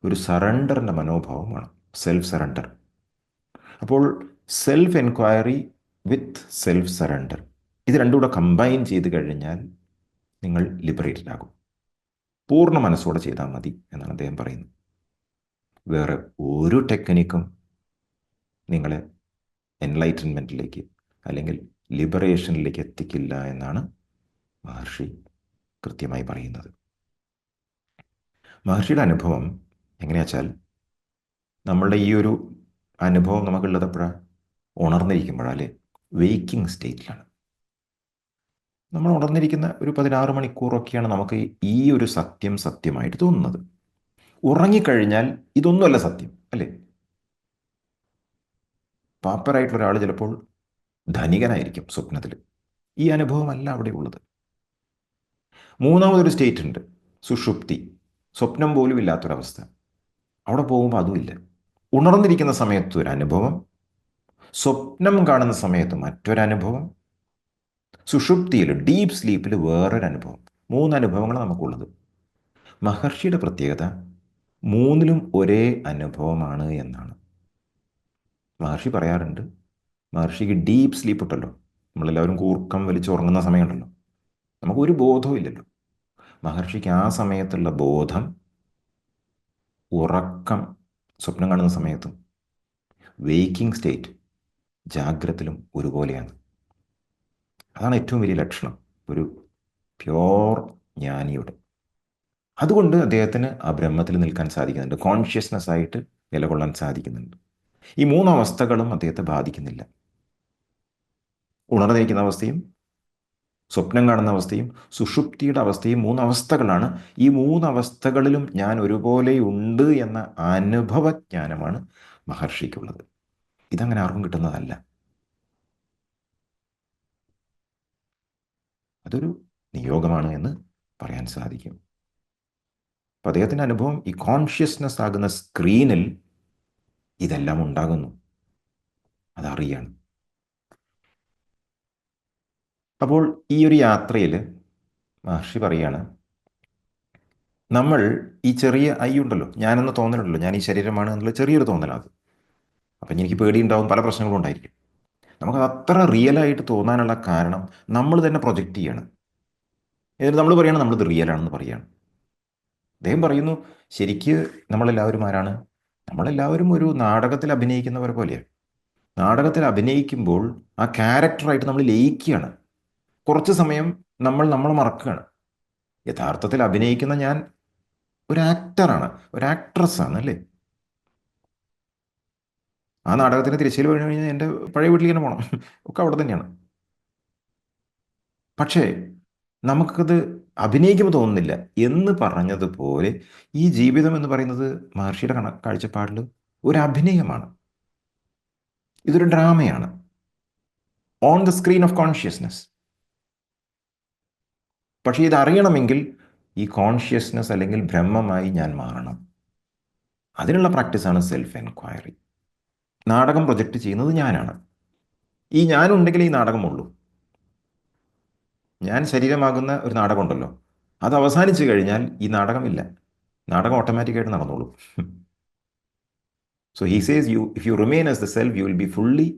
ഒരു സറണ്ടറിൻ്റെ മനോഭാവം വേണം, സെൽഫ് സറണ്ടർ. അപ്പോൾ സെൽഫ് എൻക്വയറി വിത്ത് സെൽഫ് സറണ്ടർ, ഇത് രണ്ടും കൂടെ കമ്പൈൻ ചെയ്ത് കഴിഞ്ഞാൽ നിങ്ങൾ ലിബറേറ്റഡ് ആകും. പൂർണ്ണ മനസ്സോടെ ചെയ്താൽ മതി എന്നാണ് അദ്ദേഹം പറയുന്നത്. വേറെ ഒരു ടെക്നിക്കും നിങ്ങളെ എൻലൈറ്റൻമെൻറ്റിലേക്ക് അല്ലെങ്കിൽ ലിബറേഷനിലേക്ക് എത്തിക്കില്ല എന്നാണ് മഹർഷി കൃത്യമായി പറയുന്നത്. മഹർഷിയുടെ അനുഭവം എങ്ങനെയാ വെച്ചാൽ, നമ്മളുടെ ഈ ഒരു അനുഭവം നമുക്കുള്ളത് എപ്പോഴാണ്? ഉണർന്നിരിക്കുമ്പോഴല്ലേ, വെയ്ക്കിംഗ് സ്റ്റേറ്റിലാണ്. നമ്മൾ ഉണർന്നിരിക്കുന്ന ഒരു 16 മണിക്കൂറൊക്കെയാണ് നമുക്ക് ഈ ഒരു സത്യം സത്യമായിട്ട് തോന്നുന്നത്. ഉറങ്ങിക്കഴിഞ്ഞാൽ ഇതൊന്നുമല്ല സത്യം, അല്ലേ? പാപ്പറായിട്ടുള്ള ഒരാൾ ചിലപ്പോൾ ധനികനായിരിക്കും സ്വപ്നത്തിൽ. ഈ അനുഭവമല്ല അവിടെ ഉള്ളത്. മൂന്നാമതൊരു സ്റ്റേറ്റ് ഉണ്ട്, സുഷുപ്തി. സ്വപ്നം പോലും ഇല്ലാത്തൊരവസ്ഥ. അവിടെ പോകുമ്പോൾ അതുമില്ല. ഉണർന്നിരിക്കുന്ന സമയത്ത് ഒരു അനുഭവം, സ്വപ്നം കാണുന്ന സമയത്ത് മറ്റൊരനുഭവം, സുഷുപ്തിയിൽ ഡീപ്പ് സ്ലീപ്പിൽ വേറൊരു അനുഭവം. മൂന്നനുഭവങ്ങളാണ് നമുക്കുള്ളത്. മഹർഷിയുടെ പ്രത്യേകത മൂന്നിലും ഒരേ അനുഭവമാണ് എന്നാണ്. മഹർഷി പറയാറുണ്ട്, മഹർഷിക്ക് ഡീപ്പ് സ്ലീപ്പ് ഉണ്ടല്ലോ, നമ്മളെല്ലാവരും കൂർക്കം വലിച്ചുറങ്ങുന്ന സമയമുണ്ടല്ലോ, നമുക്കൊരു ബോധവും ഇല്ലല്ലോ. മഹർഷിക്ക് ആ സമയത്തുള്ള ബോധം ഉറക്കം, സ്വപ്നം കാണുന്ന സമയത്തും വേക്കിംഗ് സ്റ്റേറ്റ്, ജാഗ്രതത്തിലും ഒരുപോലെയാണ്. അതാണ് ഏറ്റവും വലിയ ലക്ഷണം ഒരു പ്യോർ ജ്ഞാനിയുടെ. അതുകൊണ്ട് അദ്ദേഹത്തിന് ആ ബ്രഹ്മത്തിൽ നിൽക്കാൻ സാധിക്കുന്നുണ്ട്, കോൺഷ്യസ്നെസ് ആയിട്ട് നിലകൊള്ളാൻ സാധിക്കുന്നുണ്ട്. ഈ മൂന്നവസ്ഥകളും അദ്ദേഹത്തെ ബാധിക്കുന്നില്ല. ഉണർന്നിരിക്കുന്ന അവസ്ഥയും, സ്വപ്നം കാണുന്ന അവസ്ഥയും, സുഷുപ്തിയുടെ അവസ്ഥയും മൂന്നവസ്ഥകളാണ്. ഈ മൂന്നവസ്ഥകളിലും ഞാൻ ഒരുപോലെ ഉണ്ട് എന്ന അനുഭവജ്ഞാനമാണ് മഹർഷിക്കുള്ളത്. ഇതങ്ങനെ ആർക്കും കിട്ടുന്നതല്ല. അതൊരു നിയോഗമാണ് എന്ന് പറയാൻ സാധിക്കും. അപ്പം അദ്ദേഹത്തിൻ്റെ അനുഭവം ഈ കോൺഷ്യസ്നെസ് ആകുന്ന സ്ക്രീനിൽ ഇതെല്ലാം ഉണ്ടാകുന്നു, അതറിയാണ്. അപ്പോൾ ഈ ഒരു യാത്രയിൽ മഹർഷി പറയാണ്, നമ്മൾ ഈ ചെറിയ ഐ ഉണ്ടല്ലോ, ഞാനെന്ന് തോന്നലുണ്ടല്ലോ, ഞാൻ ഈ ശരീരമാണ് എന്നുള്ള ചെറിയൊരു തോന്നലാണ്. അപ്പം എനിക്ക് പേടിയുണ്ടാവും, പല പ്രശ്നങ്ങളും ഉണ്ടായിരിക്കും. നമുക്കത് അത്ര റിയലായിട്ട് തോന്നാനുള്ള കാരണം നമ്മൾ തന്നെ പ്രൊജക്റ്റ് ചെയ്യാണ്. എന്നിട്ട് നമ്മൾ പറയുകയാണ് നമ്മളിത് റിയലാണെന്ന് പറയുകയാണ്. അദ്ദേഹം പറയുന്നു, ശരിക്ക് നമ്മളെല്ലാവരും ആരാണ്? നമ്മളെല്ലാവരും ഒരു നാടകത്തിൽ അഭിനയിക്കുന്നവരെ പോലെയാണ്. നാടകത്തിൽ അഭിനയിക്കുമ്പോൾ ആ ക്യാരക്ടറായിട്ട് നമ്മൾ ലയിക്കുകയാണ്. കുറച്ച് സമയം നമ്മൾ മറക്കുകയാണ്. യഥാർത്ഥത്തിൽ അഭിനയിക്കുന്ന ഞാൻ ഒരു ആക്ടറാണ്, ഒരു ആക്ട്രസ്സാണ്, അല്ലേ? ആ നാടകത്തിന് തിരശ്ശീല വീണ് കഴിഞ്ഞാൽ എൻ്റെ പഴയ വീട്ടിലേക്ക് തന്നെ പോകണം, ഒക്കെ അവിടെ തന്നെയാണ്. പക്ഷേ നമുക്കത് അഭിനയിക്കുമ്പോൾ തോന്നുന്നില്ല എന്ന് പറഞ്ഞതുപോലെ ഈ ജീവിതം എന്ന് പറയുന്നത് മഹർഷിയുടെ കാഴ്ചപ്പാടിൽ ഒരു അഭിനയമാണ്. ഇതൊരു ഡ്രാമയാണ് on the screen of consciousness. പക്ഷേ ഇതറിയണമെങ്കിൽ ഈ കോൺഷ്യസ്നെസ് അല്ലെങ്കിൽ ബ്രഹ്മമായി ഞാൻ മാറണം. അതിനുള്ള പ്രാക്ടീസാണ് സെൽഫ് എൻക്വയറി. നാടകം പ്രൊജക്റ്റ് ചെയ്യുന്നത് ഞാനാണ്. ഈ ഞാനുണ്ടെങ്കിൽ ഈ നാടകമുള്ളൂ. ഞാൻ ശരീരമാകുന്ന ഒരു നാടകമുണ്ടല്ലോ, അത് അവസാനിച്ചു കഴിഞ്ഞാൽ ഈ നാടകമില്ല. നാടകം ഓട്ടോമാറ്റിക്കായിട്ട് നടന്നോളൂ. So he says if you remain as the self you will be fully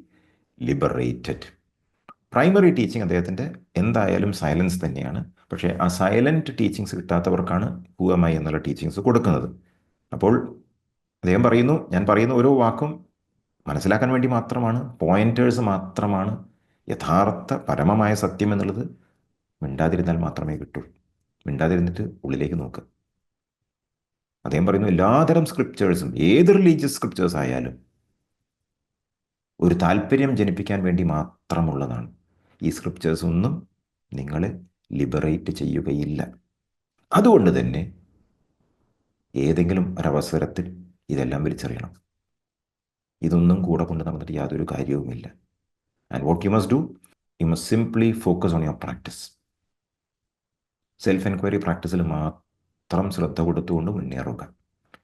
liberated. Primary teaching അദ്ദേഹത്തിൻ്റെ എന്തായാലും സൈലൻസ് തന്നെയാണ്. പക്ഷേ ആ സൈലൻറ്റ് ടീച്ചിങ്സ് കിട്ടാത്തവർക്കാണ് ഹൂവമായി എന്നുള്ള ടീച്ചിങ്സ് കൊടുക്കുന്നത്. അപ്പോൾ അദ്ദേഹം പറയുന്നു, ഞാൻ പറയുന്ന ഓരോ വാക്കും മനസ്സിലാക്കാൻ വേണ്ടി മാത്രമാണ്, പോയിന്റേഴ്സ് മാത്രമാണ്. യഥാർത്ഥ പരമമായ സത്യം എന്നുള്ളത് മിണ്ടാതിരുന്നാൽ മാത്രമേ കിട്ടൂ. മിണ്ടാതിരുന്നിട്ട് ഉള്ളിലേക്ക് നോക്കുക. അദ്ദേഹം പറയുന്നു, എല്ലാതരം സ്ക്രിപ്റ്റേഴ്സും, ഏത് റിലീജിയസ് സ്ക്രിപ്റ്റേഴ്സ് ആയാലും ഒരു താല്പര്യം ജനിപ്പിക്കാൻ വേണ്ടി മാത്രമുള്ളതാണ്. ഈ സ്ക്രിപ്റ്റേഴ്സ് ഒന്നും നിങ്ങളെ ലിബറേറ്റ് ചെയ്യുകയില്ല. അതുകൊണ്ട് തന്നെ ഏതെങ്കിലും ഒരവസരത്തിൽ ഇതെല്ലാം വലിച്ചെറിയണം. ഇതൊന്നും കൂടെ കൊണ്ട് നടന്നിട്ട് യാതൊരു കാര്യവുമില്ല. And what you must do, you must simply focus on your practice. Self enquiry പ്രാക്ടീസിൽ മാത്രം ശ്രദ്ധ കൊടുത്തുകൊണ്ട് മുന്നേറുക.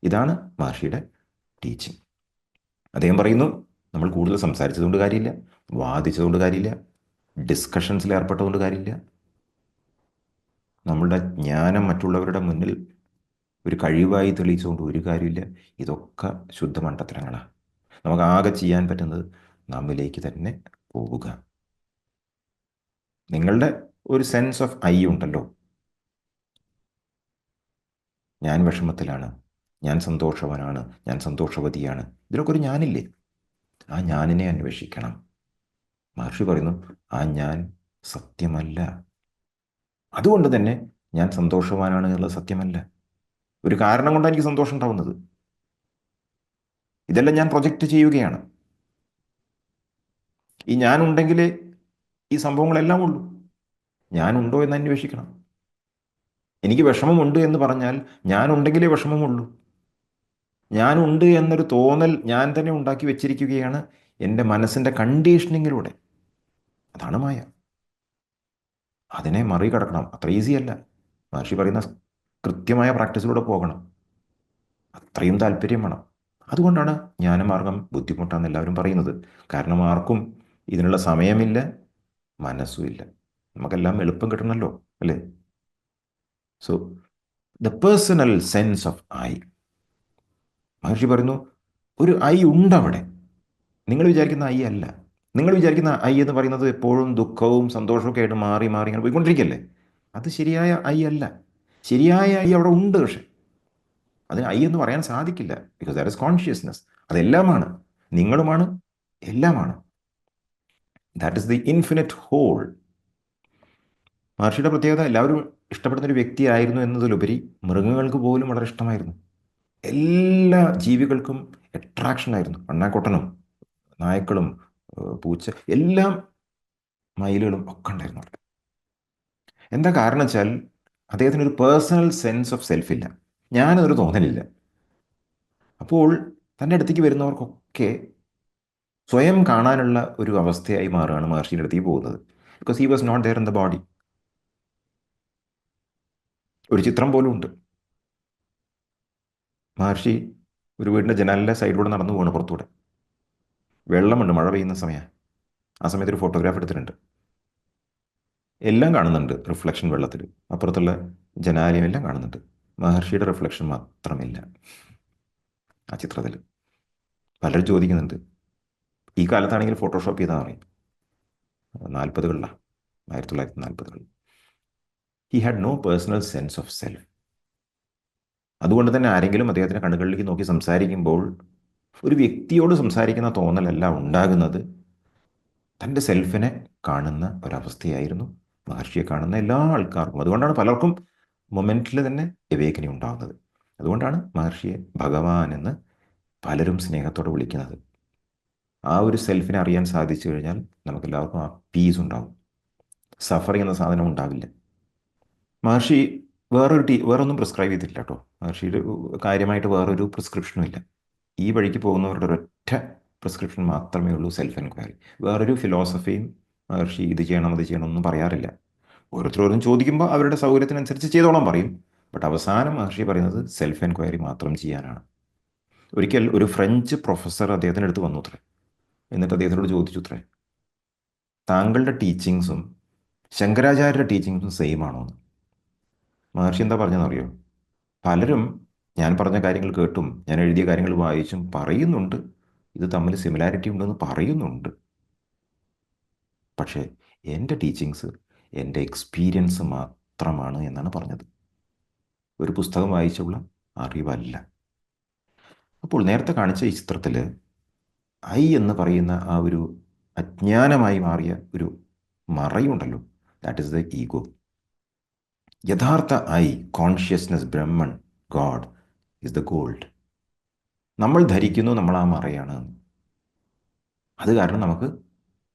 ഇതാണ് മഹർഷിയുടെ ടീച്ചിങ്. അദ്ദേഹം പറയുന്നു, നമ്മൾ കൂടുതൽ സംസാരിച്ചതുകൊണ്ട് കാര്യമില്ല, വാദിച്ചതുകൊണ്ട് കാര്യമില്ല, ഡിസ്കഷൻസിൽ ഏർപ്പെട്ടതുകൊണ്ട് കാര്യമില്ല, നമ്മളുടെ ജ്ഞാനം മറ്റുള്ളവരുടെ മുന്നിൽ ഒരു കഴിവായി തെളിയിച്ചുകൊണ്ട് ഒരു കാര്യമില്ല. ഇതൊക്കെ ശുദ്ധ മണ്ടത്തരങ്ങളാണ്. നമുക്ക് ആകെ ചെയ്യാൻ പറ്റുന്നത് നമ്മിലേക്ക് തന്നെ പോവുക. നിങ്ങളുടെ ഒരു സെൻസ് ഓഫ് ഐ ഉണ്ടല്ലോ, ഞാൻ വിഷമത്തിലാണ്, ഞാൻ സന്തോഷവാനാണ്, ഞാൻ സന്തോഷവതിയാണ്, ഇതിലൊക്കെ ഒരു ഞാനില്ലേ? ആ ഞാനിനെ അന്വേഷിക്കണം. മഹർഷി പറയുന്നു, ആ ഞാൻ സത്യമല്ല. അതുകൊണ്ട് തന്നെ ഞാൻ സന്തോഷവാനാണ് എന്നുള്ളത് സത്യമല്ല. ഒരു കാരണം കൊണ്ടാണ് എനിക്ക് സന്തോഷം ഉണ്ടാവുന്നത്. ഇതെല്ലാം ഞാൻ പ്രൊജക്റ്റ് ചെയ്യുകയാണ്. ഈ ഞാനുണ്ടെങ്കിലേ ഈ സംഭവങ്ങളെല്ലാം ഉള്ളൂ. ഞാനുണ്ടോ എന്ന് അന്വേഷിക്കണം. എനിക്ക് വിഷമമുണ്ട് എന്ന് പറഞ്ഞാൽ ഞാനുണ്ടെങ്കിലേ വിഷമമുള്ളൂ. ഞാനുണ്ട് എന്നൊരു തോന്നൽ ഞാൻ തന്നെ ഉണ്ടാക്കി വെച്ചിരിക്കുകയാണ് എൻ്റെ മനസ്സിൻ്റെ കണ്ടീഷനിങ്ങിലൂടെ. അതാണ് മായ. അതിനെ മറികടക്കണം. അത്ര ഈസിയല്ല. മഹർഷി പറയുന്ന കൃത്യമായ പ്രാക്ടീസിലൂടെ പോകണം. അത്രയും താല്പര്യം വേണം. അതുകൊണ്ടാണ് ജ്ഞാനമാർഗം ബുദ്ധിമുട്ടാണെന്ന് എല്ലാവരും പറയുന്നത്. കാരണം ആർക്കും ഇതിനുള്ള സമയമില്ല, മനസ്സുമില്ല. നമുക്കെല്ലാം എളുപ്പം കിട്ടണമല്ലോ, അല്ലേ? So the personal sense of I, Maharshi പറയുന്നു, ഒരു ഐ ഉണ്ടവിടെ. നിങ്ങൾ വിചാരിക്കുന്ന ഐ അല്ല. നിങ്ങൾ വിചാരിക്കുന്ന ഐ എന്ന് പറയുന്നത് എപ്പോഴും ദുഃഖവും സന്തോഷമൊക്കെ ആയിട്ട് മാറി മാറി ഇങ്ങനെ പോയിക്കൊണ്ടിരിക്കല്ലേ. അത് ശരിയായ ഐ അല്ല. ശരിയായ ഐ അവിടെ ഉണ്ട്. പക്ഷെ അതിന് ഐ എന്ന് പറയാൻ സാധിക്കില്ല. Because that is consciousness. അതെല്ലാമാണ്, നിങ്ങളുമാണ്, എല്ലാമാണ്. That is the infinite whole. മഹർഷിയുടെ പ്രത്യേകത എല്ലാവരും ഇഷ്ടപ്പെടുന്ന ഒരു വ്യക്തിയായിരുന്നു എന്നതിലുപരി മൃഗങ്ങൾക്ക് പോലും വളരെ ഇഷ്ടമായിരുന്നു. എല്ലാ ജീവികൾക്കും അട്രാക്ഷനായിരുന്നു. അണ്ണാക്കൊട്ടനും നായ്ക്കളും പൂച്ച എല്ലാം, മയിലുകളും ഒക്കെ ഉണ്ടായിരുന്നു അവിടെ. എന്താ കാരണം വെച്ചാൽ അദ്ദേഹത്തിന് ഒരു പേഴ്സണൽ സെൻസ് ഓഫ് സെൽഫ് ഇല്ല, ഞാനതൊരു തോന്നലില്ല. അപ്പോൾ തൻ്റെ അടുത്തേക്ക് വരുന്നവർക്കൊക്കെ സ്വയം കാണാനുള്ള ഒരു അവസ്ഥയായി മാറുകയാണ് മഹർഷിയുടെ അടുത്തേക്ക് പോകുന്നത്. Because he was not there in the body. ഒരു ചിത്രം പോലും ഉണ്ട്. മഹർഷി ഒരു വീടിൻ്റെ ജനാലിൻ്റെ സൈഡിലൂടെ നടന്നു പോകണം. പുറത്തൂടെ വെള്ളമുണ്ട്, മഴ പെയ്യുന്ന സമയമാണ്. ആ സമയത്ത് ഒരു ഫോട്ടോഗ്രാഫ് എടുത്തിട്ടുണ്ട്. എല്ലാം കാണുന്നുണ്ട്, റിഫ്ലക്ഷൻ വെള്ളത്തിൽ, അപ്പുറത്തുള്ള ജനാലയം എല്ലാം കാണുന്നുണ്ട്. മഹർഷിയുടെ റിഫ്ലക്ഷൻ മാത്രമില്ല ആ ചിത്രത്തിൽ. പലരും ചോദിക്കുന്നുണ്ട്, ഈ കാലത്താണെങ്കിൽ ഫോട്ടോഷോപ്പ് ചെയ്താൽ പറയും, 40കളിലാണ്, 1940കളിൽ. He had no personal sense of self. അതുകൊണ്ട് തന്നെ ആരെങ്കിലും അദ്ദേഹത്തിൻ്റെ കണ്ണുകളിലേക്ക് നോക്കി സംസാരിക്കുമ്പോൾ ഒരു വ്യക്തിയോട് സംസാരിക്കുന്ന തോന്നലല്ല ഉണ്ടാകുന്നത്, തൻ്റെ സെൽഫിനെ കാണുന്ന ഒരവസ്ഥയായിരുന്നു മഹർഷിയെ കാണുന്ന എല്ലാ ആൾക്കാർക്കും. അതുകൊണ്ടാണ് പലർക്കും മൊമെൻറ്റിൽ തന്നെ എവേക്കനിങ് ഉണ്ടാകുന്നത്. അതുകൊണ്ടാണ് മഹർഷിയെ ഭഗവാൻ എന്ന് പലരും സ്നേഹത്തോടെ വിളിക്കുന്നത്. ആ ഒരു സെൽഫിനെ അറിയാൻ സാധിച്ചു കഴിഞ്ഞാൽ നമുക്കെല്ലാവർക്കും ആ പീസ് ഉണ്ടാവും. സഫറിങ് എന്ന സാധനം ഉണ്ടാവില്ല. മഹർഷി വേറൊന്നും പ്രിസ്ക്രൈബ് ചെയ്തിട്ടില്ല കേട്ടോ. മഹർഷിയുടെ കാര്യമായിട്ട് വേറൊരു പ്രിസ്ക്രിപ്ഷനും ഇല്ല. ഈ വഴിക്ക് പോകുന്നവരുടെ ഒരൊറ്റ പ്രിസ്ക്രിപ്ഷൻ മാത്രമേ ഉള്ളൂ, സെൽഫ് എൻക്വയറി. വേറൊരു ഫിലോസഫിയും മഹർഷി ഇത് ചെയ്യണം അത് ചെയ്യണം ഒന്നും പറയാറില്ല. ഓരോരുത്തരോടും ചോദിക്കുമ്പോൾ അവരുടെ സൗകര്യത്തിനനുസരിച്ച് ചെയ്തോളാം പറയും. ബട്ട് അവസാനം മഹർഷി പറയുന്നത് സെൽഫ് എൻക്വയറി മാത്രം ചെയ്യാനാണ്. ഒരിക്കൽ ഒരു ഫ്രഞ്ച് പ്രൊഫസർ അദ്ദേഹത്തിൻ്റെ അടുത്ത് വന്നു അത്രേ. എന്നിട്ട് അദ്ദേഹത്തിനോട് ചോദിച്ചു അത്രേ, താങ്കളുടെ ടീച്ചിങ്സും ശങ്കരാചാര്യരുടെ ടീച്ചിങ്സും സെയിം ആണോ എന്ന്. മഹർഷി എന്താ പറഞ്ഞതെന്നറിയോ? പലരും ഞാൻ പറഞ്ഞ കാര്യങ്ങൾ കേട്ടും ഞാൻ എഴുതിയ കാര്യങ്ങൾ വായിച്ചും പറയുന്നുണ്ട് ഇത് തമ്മിൽ സിമിലാരിറ്റി ഉണ്ടെന്ന് പറയുന്നുണ്ട്. പക്ഷേ എൻ്റെ ടീച്ചിങ്സ് എൻ്റെ എക്സ്പീരിയൻസ് മാത്രമാണ് എന്നാണ് പറഞ്ഞത്. ഒരു പുസ്തകം വായിച്ചുള്ള അറിവല്ല. അപ്പോൾ നേരത്തെ കാണിച്ച ഈ ചിത്രത്തിൽ ഐ എന്ന് പറയുന്ന ആ ഒരു അജ്ഞാനമായി മാറിയ ഒരു മറയുണ്ടല്ലോ, ദാറ്റ് ഇസ് ദ ഈഗോ. യഥാർത്ഥ I, consciousness, Brahman, God is the gold. നമ്മൾ ധരിക്കുന്നു നമ്മൾ ആ മറയാണ്. അത് കാരണം നമുക്ക്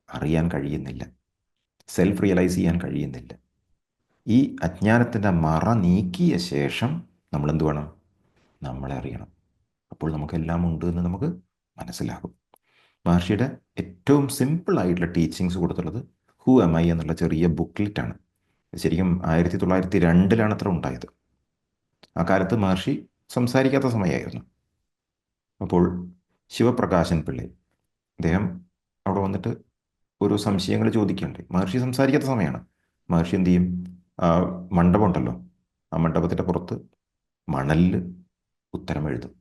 അറിയാൻ കഴിയുന്നില്ല, സെൽഫ് റിയലൈസ് ചെയ്യാൻ കഴിയുന്നില്ല. ഈ അജ്ഞാനത്തിൻ്റെ മറ നീക്കിയ ശേഷം നമ്മൾ എന്ത് വേണം? നമ്മളെ അറിയണം. അപ്പോൾ നമുക്കെല്ലാം ഉണ്ട് എന്ന് നമുക്ക് മനസ്സിലാകും. മഹർഷിയുടെ ഏറ്റവും സിമ്പിളായിട്ടുള്ള ടീച്ചിങ്സ് കൊടുത്തുള്ളത് ഹു എം ഐ എന്നുള്ള ചെറിയ ബുക്ക്ലെറ്റാണ്. ശരിക്കും 1902 അത്ര ഉണ്ടായത്. ആ കാലത്ത് മഹർഷി സംസാരിക്കാത്ത സമയമായിരുന്നു. അപ്പോൾ ശിവപ്രകാശൻ പിള്ളை അദ്ദേഹം അവിടെ വന്നിട്ട് ഓരോ സംശയങ്ങൾ ചോദിക്കുകയുണ്ട്. മഹർഷി സംസാരിക്കാത്ത സമയമാണ്. മഹർഷി എന്ത് ചെയ്യും? ആ മണ്ഡപം ഉണ്ടല്ലോ, ആ മണ്ഡപത്തിൻ്റെ പുറത്ത് മണലിൽ ഉത്തരം എഴുതും.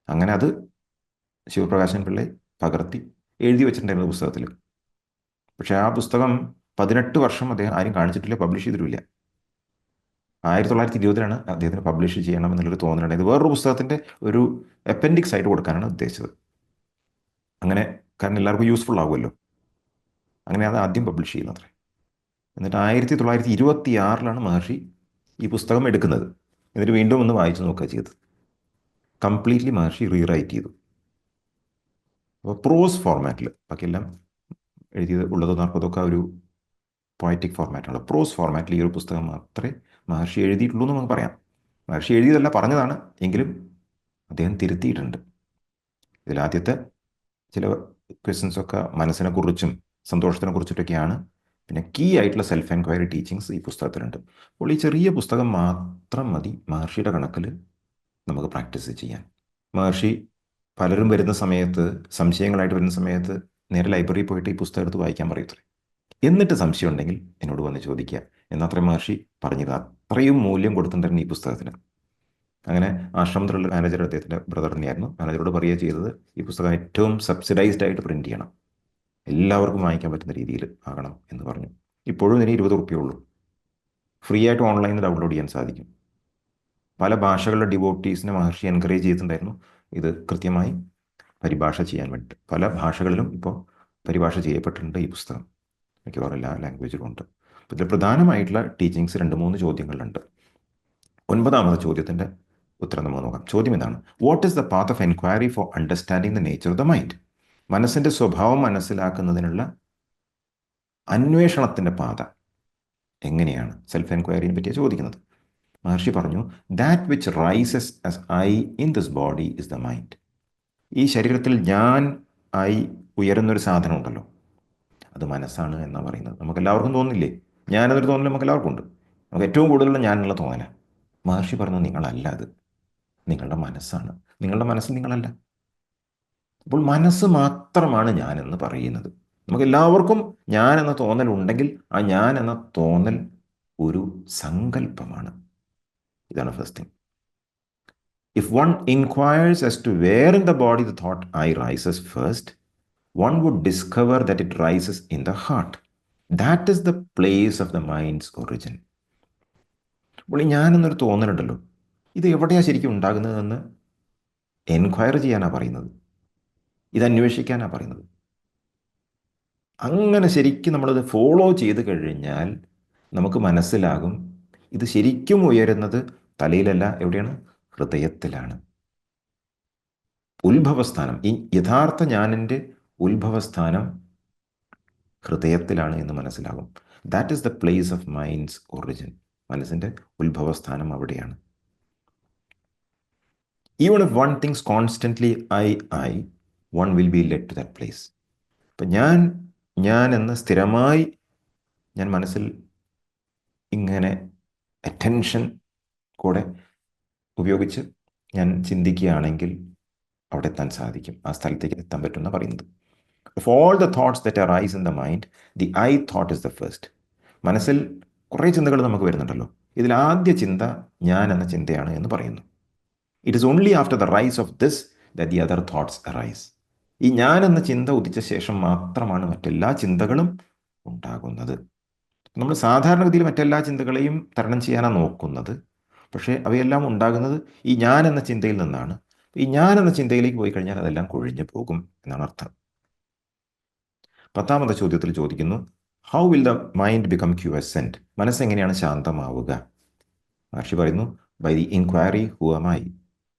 അങ്ങനെ അത് ശിവപ്രകാശൻ പിള്ളை പകർത്തി എഴുതി വെച്ചിട്ടുണ്ടായിരുന്നു പുസ്തകത്തിൽ. പക്ഷേ ആ പുസ്തകം 18 വർഷം അദ്ദേഹം ആരും കാണിച്ചിട്ടില്ല, പബ്ലിഷ് ചെയ്തിട്ടില്ല. 1920 അദ്ദേഹത്തിന് പബ്ലിഷ് ചെയ്യണം എന്നുള്ളൊരു തോന്നലുണ്ടായത്. വേറൊരു പുസ്തകത്തിൻ്റെ ഒരു അപ്പൻഡിക്സ് ആയിട്ട് കൊടുക്കാനാണ് ഉദ്ദേശിച്ചത്. അങ്ങനെ, കാരണം എല്ലാവർക്കും യൂസ്ഫുൾ ആകുമല്ലോ. അങ്ങനെ അത് ആദ്യം പബ്ലിഷ് ചെയ്യുന്നത്. എന്നിട്ട് 1926 മഹർഷി ഈ പുസ്തകം എടുക്കുന്നത്. എന്നിട്ട് വീണ്ടും ഒന്ന് വായിച്ചു നോക്കുക ചെയ്തത്. കംപ്ലീറ്റ്ലി മഹർഷി റീറൈറ്റ് ചെയ്തു. അപ്പോൾ പ്രോസ് ഫോർമാറ്റിൽ, ബാക്കിയെല്ലാം എഴുതിയത് ഉള്ളതോ നാൽപ്പതൊക്കെ ഒരു പോയറ്റിക് ഫോർമാറ്റാണ്. പ്രോസ് ഫോർമാറ്റിൽ ഈ ഒരു പുസ്തകം മാത്രമേ മഹർഷി എഴുതിയിട്ടുള്ളൂ എന്ന് നമുക്ക് പറയാം. മഹർഷി എഴുതിയതല്ല, പറഞ്ഞതാണ്, എങ്കിലും അദ്ദേഹം തിരുത്തിയിട്ടുണ്ട്. ഇതിലാദ്യത്തെ ചില ക്വസ്റ്റ്യൻസൊക്കെ മനസ്സിനെ കുറിച്ചും സന്തോഷത്തിനെ കുറിച്ചിട്ടൊക്കെയാണ്. പിന്നെ കീ ആയിട്ടുള്ള സെൽഫ് എൻക്വയറി ടീച്ചിങ്സ് ഈ പുസ്തകത്തിലുണ്ട്. അപ്പോൾ ഈ ചെറിയ പുസ്തകം മാത്രം മതി മഹർഷിയുടെ കണക്കിൽ നമുക്ക് പ്രാക്ടീസ് ചെയ്യാൻ. മഹർഷി പലരും വരുന്ന സമയത്ത്, സംശയങ്ങളായിട്ട് വരുന്ന സമയത്ത് നേരെ ലൈബ്രറിയിൽ പോയിട്ട് ഈ പുസ്തകം എടുത്ത് വായിക്കാൻ പറയത്രേ. എന്നിട്ട് സംശയം ഉണ്ടെങ്കിൽ എന്നോട് വന്ന് ചോദിക്കുക എന്നത്രയും മഹർഷി പറഞ്ഞത്. അത്രയും മൂല്യം കൊടുത്തിട്ടുണ്ടായിരുന്നു ഈ പുസ്തകത്തിന്. അങ്ങനെ ആശ്രമത്തിലുള്ള മാനേജർ അദ്ദേഹത്തിൻ്റെ ബ്രദർ തന്നെയായിരുന്നു. മാനേജറോട് പറയുക ചെയ്തത്, ഈ പുസ്തകം ഏറ്റവും സബ്സിഡൈസ്ഡ് ആയിട്ട് പ്രിന്റ് ചെയ്യണം, എല്ലാവർക്കും വാങ്ങിക്കാൻ പറ്റുന്ന രീതിയിൽ ആകണം എന്ന് പറഞ്ഞു. ഇപ്പോഴും ഇതിന് 20 റുപ്യേ ഉള്ളൂ. ഫ്രീ ആയിട്ട് ഓൺലൈനിൽ ഡൗൺലോഡ് ചെയ്യാൻ സാധിക്കും. പല ഭാഷകളുടെ ഡിവോട്ടീസിനെ മഹർഷി എൻകറേജ് ചെയ്തിട്ടുണ്ടായിരുന്നു ഇത് കൃത്യമായി പരിഭാഷ ചെയ്യാൻ വേണ്ടിയിട്ട്. പല ഭാഷകളിലും ഇപ്പോൾ പരിഭാഷ ചെയ്യപ്പെട്ടിട്ടുണ്ട് ഈ പുസ്തകം, മിക്കവാറും എല്ലാ ലാംഗ്വേജിലും ഉണ്ട്. അപ്പോൾ ഇതിൽ പ്രധാനമായിട്ടുള്ള ടീച്ചിങ്സ് 2-3 ചോദ്യങ്ങളുണ്ട്. 9ാമത്തെ ചോദ്യത്തിൻ്റെ ഉത്തരം നമുക്ക് നോക്കാം. ചോദ്യം ഇതാണ്: what is the path of enquiry for understanding the nature of the mind? മനസ്സിൻ്റെ സ്വഭാവം മനസ്സിലാക്കുന്നതിനുള്ള അന്വേഷണത്തിൻ്റെ പാത എങ്ങനെയാണ്? സെൽഫ് എൻക്വയറിയെ പറ്റിയാണ് ചോദിക്കുന്നത്. മഹർഷി പറഞ്ഞു, that which rises as I in this body is the mind. ഈ ശരീരത്തിൽ ഞാൻ ആയി ഉയരുന്നൊരു സാധനം ഉണ്ടല്ലോ, അത് മനസ്സാണ് എന്നാണ് പറയുന്നത്. നമുക്ക് എല്ലാവർക്കും തോന്നില്ലേ? ഞാനെന്നൊരു തോന്നൽ നമുക്ക് എല്ലാവർക്കും ഉണ്ട്. നമുക്ക് ഏറ്റവും കൂടുതലുള്ള ഞാനുള്ള തോന്നല. മഹർഷി പറഞ്ഞു, നിങ്ങളല്ല അത്, നിങ്ങളുടെ മനസ്സാണ്. നിങ്ങളുടെ മനസ്സ് നിങ്ങളല്ല. അപ്പോൾ മനസ്സ് മാത്രമാണ് ഞാനെന്ന് പറയുന്നത്. നമുക്ക് എല്ലാവർക്കും ഞാൻ എന്ന തോന്നൽ ഉണ്ടെങ്കിൽ ആ ഞാൻ എന്ന തോന്നൽ ഒരു സങ്കല്പമാണ്. ഇതാണ് first thing. If one inquires as to where in the body the thought I rises first, one would discover that it rises in the heart. That is the place of the mind's origin. അപ്പോൾ ഈ ഞാനെന്നൊരു തോന്നലുണ്ടല്ലോ, ഇത് എവിടെയാണ് ശരിക്കും ഉണ്ടാകുന്നതെന്ന് enquire ചെയ്യാനാണ് പറയുന്നത്, ഇത് അന്വേഷിക്കാനാണ് പറയുന്നത്. അങ്ങനെ ശരിക്കും നമ്മളത് ഫോളോ ചെയ്ത് കഴിഞ്ഞാൽ നമുക്ക് മനസ്സിലാകും ഇത് ശരിക്കും ഉയരുന്നത് തലയിലല്ല, എവിടെയാണ്? ഹൃദയത്തിലാണ്. ഉത്ഭവസ്ഥാനം, ഈ യഥാർത്ഥ ഞാനിൻ്റെ ഉത്ഭവസ്ഥാനം ഹൃദയത്തിലാണ് എന്ന് മനസ്സിലാകും. That is the place of mind's origin. മനസ്സിൻ്റെ ഉത്ഭവസ്ഥാനം അവിടെയാണ്. Even if one thinks constantly I one will be led to that place. അപ്പം ഞാൻ എന്ന് സ്ഥിരമായി ഞാൻ മനസ്സിൽ ഇങ്ങനെ അറ്റൻഷൻ കൂടെ ഉപയോഗിച്ച് ഞാൻ ചിന്തിക്കുകയാണെങ്കിൽ അവിടെ എത്താൻ സാധിക്കും, ആ സ്ഥലത്തേക്ക് എത്താൻ പറ്റുമെന്ന് പറയുന്നത്. Of all the thoughts that arise in the mind, the I thought is the first. മനസ്സിൽ കുറേ ചിന്തകൾ നമുക്ക് വരുന്നുണ്ടല്ലോ, ഇതിൽ ആദ്യ ചിന്ത ഞാൻ എന്ന ചിന്തയാണ് എന്ന് പറയുന്നു. It is only after the rise of this that the other thoughts arise. ഈ ഞാൻ എന്ന ചിന്ത ഉദിച്ച ശേഷം മാത്രമാണ് മറ്റെല്ലാ ചിന്തകളും ഉണ്ടാകുന്നത്. നമ്മൾ സാധാരണഗതിയിൽ മറ്റെല്ലാ ചിന്തകളെയും തരണം ചെയ്യാനാണ് നോക്കുന്നത്, പക്ഷേ അവയെല്ലാം ഉണ്ടാകുന്നത് ഈ ഞാൻ എന്ന ചിന്തയിൽ നിന്നാണ്. ഈ ഞാൻ എന്ന ചിന്തയിലേക്ക് പോയി കഴിഞ്ഞാൽ അതെല്ലാം കൊഴിഞ്ഞു പോകും എന്നാണ് അർത്ഥം. 10ാമത്തെ ചോദ്യത്തിൽ ചോദിക്കുന്നു, how will the mind become quiescent? മനസ്സെങ്ങനെയാണ് ശാന്തമാവുക? മഹർഷി പറയുന്നു, by the enquiry who am I.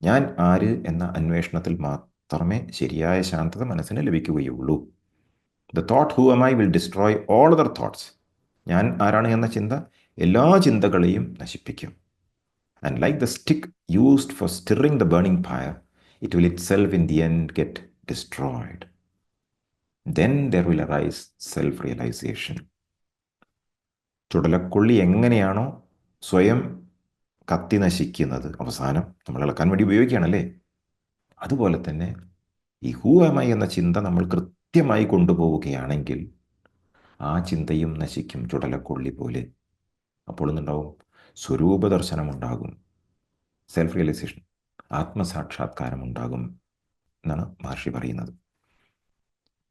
ഞാൻ ആര് എന്ന അന്വേഷണത്തിൽ മാത്രമേ ശരിയായ ശാന്തത മനസ്സിന് ലഭിക്കുകയുള്ളൂ. The thought who am I will destroy all other thoughts. ഞാൻ ആരാണ് എന്ന ചിന്ത എല്ലാ ചിന്തകളെയും നശിപ്പിക്കും. And like the stick used for stirring the burning fire, it will itself in the end get destroyed. Then there will arise self-realization. ചുടലക്കൊള്ളി എങ്ങനെയാണോ സ്വയം കത്തി നശിക്കുന്നത്, അവസാനം നമ്മൾ ഇളക്കാൻ വേണ്ടി ഉപയോഗിക്കുകയാണല്ലേ, അതുപോലെ തന്നെ ഈ ഹൂ ആം ഐ എന്ന ചിന്ത നമ്മൾ കൃത്യമായി കൊണ്ടുപോവുകയാണെങ്കിൽ ആ ചിന്തയും നശിക്കും, ചുടലക്കൊള്ളി പോലെ. അപ്പോൾ എന്തുണ്ടാവും? സ്വരൂപ ദർശനമുണ്ടാകും, സെൽഫ് റിയലൈസേഷൻ, ആത്മസാക്ഷാത്കാരം ഉണ്ടാകും എന്നാണ് മഹർഷി പറയുന്നത്.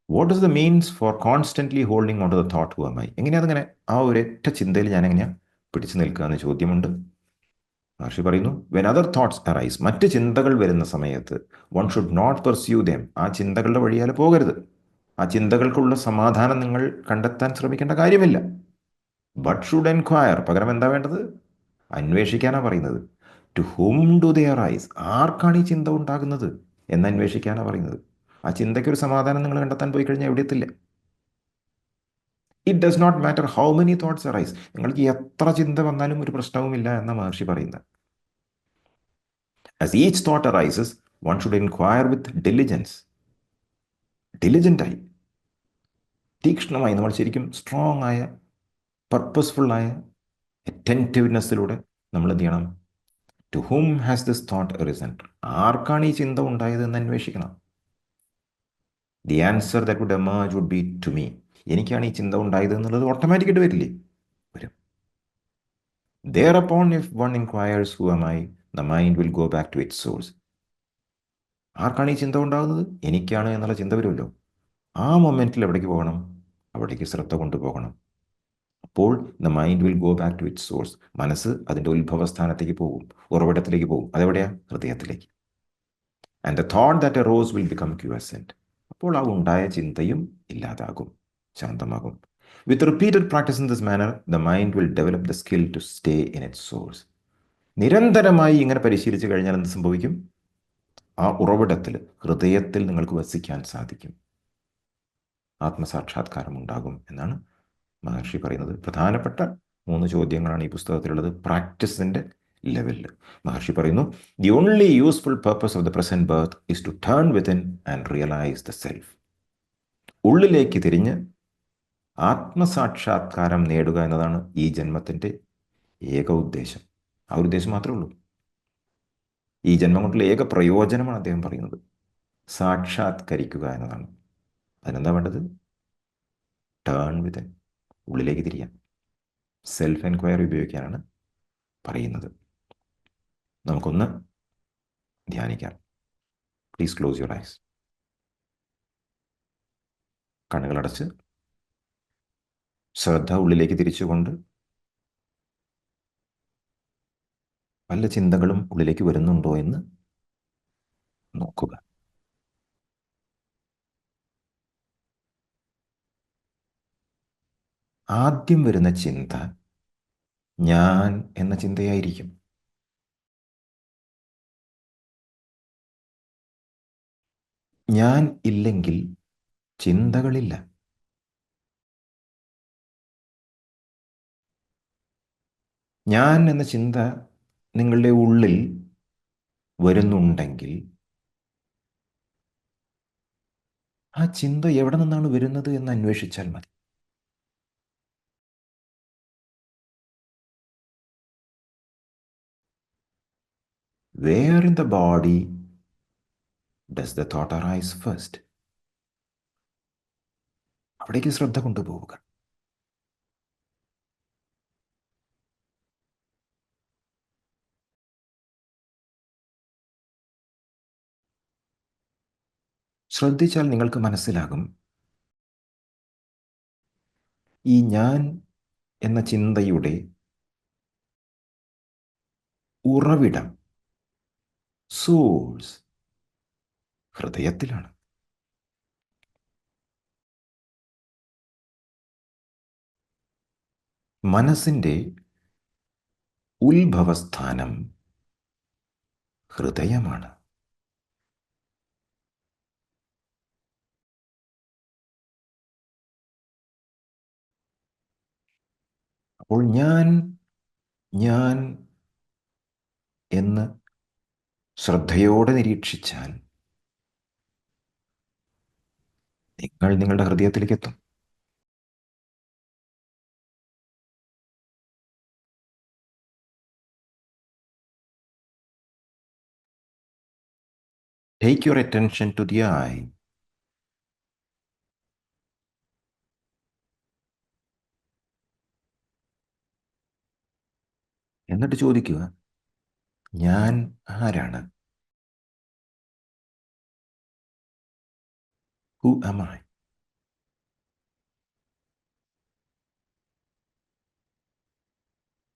What is the means for constantly holding on to the thought who am I? എങ്ങനെയാണെങ്ങനെ ആ ഒരൊറ്റ ചിന്തയിൽ ഞാൻ എങ്ങനെയാണ് പിടിച്ചു നിൽക്കുക എന്ന ചോദ്യമുണ്ട്. മഹർഷി പറയുന്നു, വെൻ അതർ തോട്ട്സ് അറൈസ്, മറ്റ് ചിന്തകൾ വരുന്ന സമയത്ത് one should not pursue them. ആ ചിന്തകളുടെ വഴിയാൽ പോകരുത്. ആ ചിന്തകൾക്കുള്ള സമാധാനം നിങ്ങൾ കണ്ടെത്താൻ ശ്രമിക്കേണ്ട കാര്യമില്ല. But should enquire. പകരം എന്താ വേണ്ടത്? അന്വേഷിക്കാനാണ് പറയുന്നത്. To whom do they arise? ആർക്കാണ് ഈ ചിന്ത ഉണ്ടാകുന്നത് എന്ന് അന്വേഷിക്കാനാണ് പറയുന്നത്. ആ ചിന്തയ്ക്ക് ഒരു സമാധാനം നിങ്ങൾ കണ്ടെത്താൻ പോയി കഴിഞ്ഞാൽ എവിടെ എത്തില്ല. It does not matter how many thoughts arise. നിങ്ങൾക്ക് എത്ര ചിന്ത വന്നാലും ഒരു പ്രശ്നവുമില്ല എന്ന മഹർഷി പറയുന്നത്. As each thought arises one should enquire with diligence. ഡിലിജൻ്റായി, തീക്ഷ്ണമായി, നമ്മൾ ശരിക്കും സ്ട്രോങ് ആയ പർപ്പസ്ഫുള്ളായ അറ്റൻറ്റീവ്നെസ്സിലൂടെ നമ്മൾ എന്ത് ചെയ്യണം? To whom has this thought risen? ആർക്കാണ് ഈ ചിന്ത ഉണ്ടായത് എന്ന് അന്വേഷിക്കണം. The answer that would emerge would be to me. എനിക്കാണ് ഈ ചിന്ത ഉണ്ടായത് എന്നുള്ളത് ഓട്ടോമാറ്റിക്കായിട്ട് വരില്ലേ? വരും. Thereupon, if one inquires who am I, the mind will go back to its source. ആർക്കാണ് ഈ ചിന്ത ഉണ്ടാകുന്നത്? എനിക്കാണ് എന്നുള്ള ചിന്ത വരുമല്ലോ. ആ മൊമെൻറ്റിൽ എവിടേക്ക് പോകണം? അവിടേക്ക് ശ്രദ്ധ കൊണ്ടുപോകണം. അപ്പോൾ the mind will go back to its source. മനസ്സ് അതിൻ്റെ ഉത്ഭവസ്ഥാനത്തേക്ക് പോകും, ഉറവിടത്തിലേക്ക് പോകും. അതെവിടെയാ? ഹൃദയത്തിലേക്ക്. And the thought that arose will become quiescent. അപ്പോൾ ആ ഉണ്ടായ ചിന്തയും ഇല്ലാതാകും, ശാന്തമാകും. With repeated practice in this manner the mind will develop the skill to stay in its source. നിരന്തരമായി ഇങ്ങനെ പരിശീലിച്ചു കഴിഞ്ഞാൽ എന്ത് സംഭവിക്കും? ആ ഉറവിടത്തിൽ, ഹൃദയത്തിൽ നിങ്ങൾക്ക് വസിക്കാൻ സാധിക്കും. ആത്മസാക്ഷാത്കാരം ഉണ്ടാകും എന്നാണ് മഹർഷി പറയുന്നത്. പ്രധാനപ്പെട്ട 3 ചോദ്യങ്ങളാണ് ഈ പുസ്തകത്തിലുള്ളത്, പ്രാക്ടീസിൻ്റെ ലെവലിൽ. മഹർഷി പറയുന്നു, the only useful purpose of the present birth is to turn within and realise the self. ഉള്ളിലേക്ക് തിരിഞ്ഞ് ആത്മസാക്ഷാത്കാരം നേടുക എന്നതാണ് ഈ ജന്മത്തിൻ്റെ ഏക ഉദ്ദേശം. ആ ഒരു ഉദ്ദേശം മാത്രമേ ഉള്ളൂ. ഈ ജന്മം കൊണ്ടുള്ള ഏക പ്രയോജനമാണ് അദ്ദേഹം പറയുന്നത്, സാക്ഷാത്കരിക്കുക എന്നതാണ്. അതിനെന്താ വേണ്ടത്? ടേൺ വിത്തിൻ, ഉള്ളിലേക്ക് തിരിയാൻ, സെൽഫ് എൻക്വയറി ഉപയോഗിക്കാനാണ് പറയുന്നത്. നമുക്കൊന്ന് ധ്യാനിക്കാം. Please close your eyes. കണ്ണുകളടച്ച് ശ്രദ്ധ ഉള്ളിലേക്ക് തിരിച്ചുകൊണ്ട് വല്ല ചിന്തകളും ഉള്ളിലേക്ക് വരുന്നുണ്ടോ എന്ന് നോക്കുക. ആദ്യം വരുന്ന ചിന്ത ഞാൻ എന്ന ചിന്തയായിരിക്കും. ഞാൻ ഇല്ലെങ്കിൽ ചിന്തകളില്ല. ഞാൻ എന്ന ചിന്ത നിങ്ങളുടെ ഉള്ളിൽ വരുന്നുണ്ടെങ്കിൽ ആ ചിന്ത എവിടെ നിന്നാണ് വരുന്നത് എന്ന് അന്വേഷിച്ചാൽ മതി. Where in the body does the thought arise first? അവിടേക്ക് ശ്രദ്ധ കൊണ്ടുപോവുക. ശ്രദ്ധിച്ചാൽ നിങ്ങൾക്ക് മനസ്സിലാകും, ഈ ഞാൻ എന്ന ചിന്തയുടെ ഉറവിടം, സോഴ്സ്, ഹൃദയത്തിലാണ്. മനസ്സിൻ്റെ ഉത്ഭവസ്ഥാനം ഹൃദയമാണ്. അപ്പോൾ ഞാൻ എന്ന് ശ്രദ്ധയോടെ നിരീക്ഷിച്ചാൽ നിങ്ങൾ നിങ്ങളുടെ ഹൃദയത്തിലേക്ക് എത്തും. Take your attention to the eye. എന്നിട്ട് ചോദിക്കുക, ഞാൻ ആരാണ്? Who am I?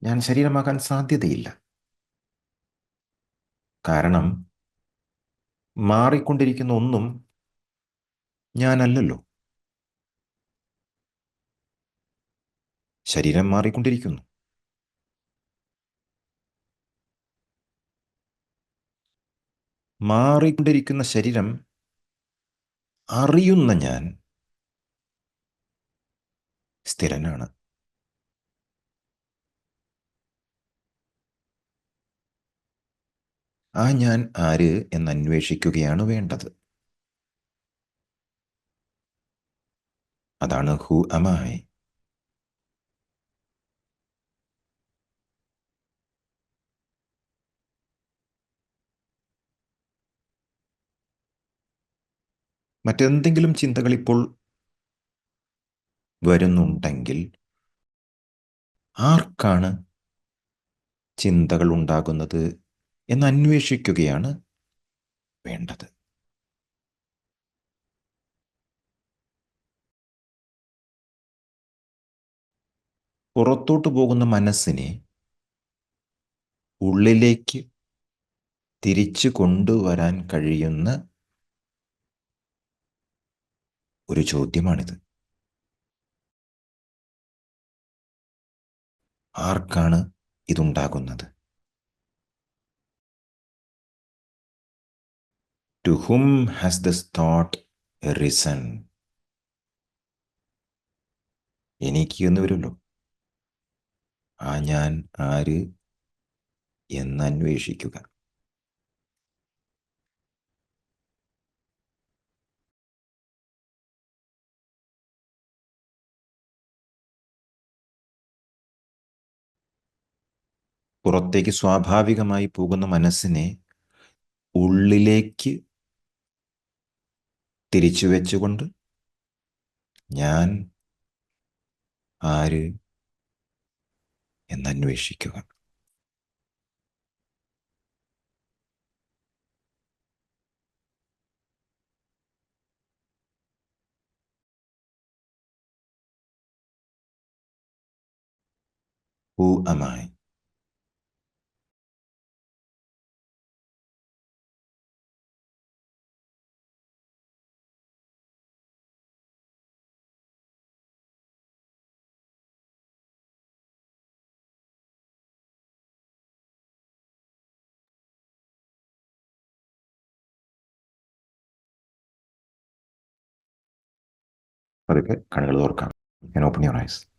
ഞാൻ ശരീരമാകാൻ സാധ്യതയില്ല. കാരണം മാറിക്കൊണ്ടിരിക്കുന്ന ഒന്നും ഞാനല്ലല്ലോ. ശരീരം മാറിക്കൊണ്ടിരിക്കുന്നു. മാറിക്കൊണ്ടിരിക്കുന്ന ശരീരം അറിയുന്ന ഞാൻ സ്ഥിരനാണ്. ആ ഞാൻ ആര് എന്നന്വേഷിക്കുകയാണ് വേണ്ടത്. അതാണ് ഹു am I. മറ്റെന്തെങ്കിലും ചിന്തകൾ ഇപ്പോൾ വരുന്നുണ്ടെങ്കിൽ ആർക്കാണ് ചിന്തകൾ ഉണ്ടാകുന്നത് എന്ന് അന്വേഷിക്കുകയാണ് വേണ്ടത്. പുറത്തോട്ട് പോകുന്ന മനസ്സിനെ ഉള്ളിലേക്ക് തിരിച്ചു കൊണ്ടുവരാൻ കഴിയുന്ന ഒരു ചോദ്യമാണിത്. ആർക്കാണ് ഇതുണ്ടാകുന്നത്? To whom has this thought arisen? എനിക്ക് എന്ന് വരുമല്ലോ. ആ ഞാൻ ആര് എന്ന് അന്വേഷിക്കുക. പുറത്തേക്ക് സ്വാഭാവികമായി പോകുന്ന മനസ്സിനെ ഉള്ളിലേക്ക് തിരിച്ചു വെച്ചുകൊണ്ട് ഞാൻ ആര് എന്നന്വേഷിക്കുക. Who am I? പതുക്കെ കണ്ണുകൾ തുറക്കാം. And open your eyes.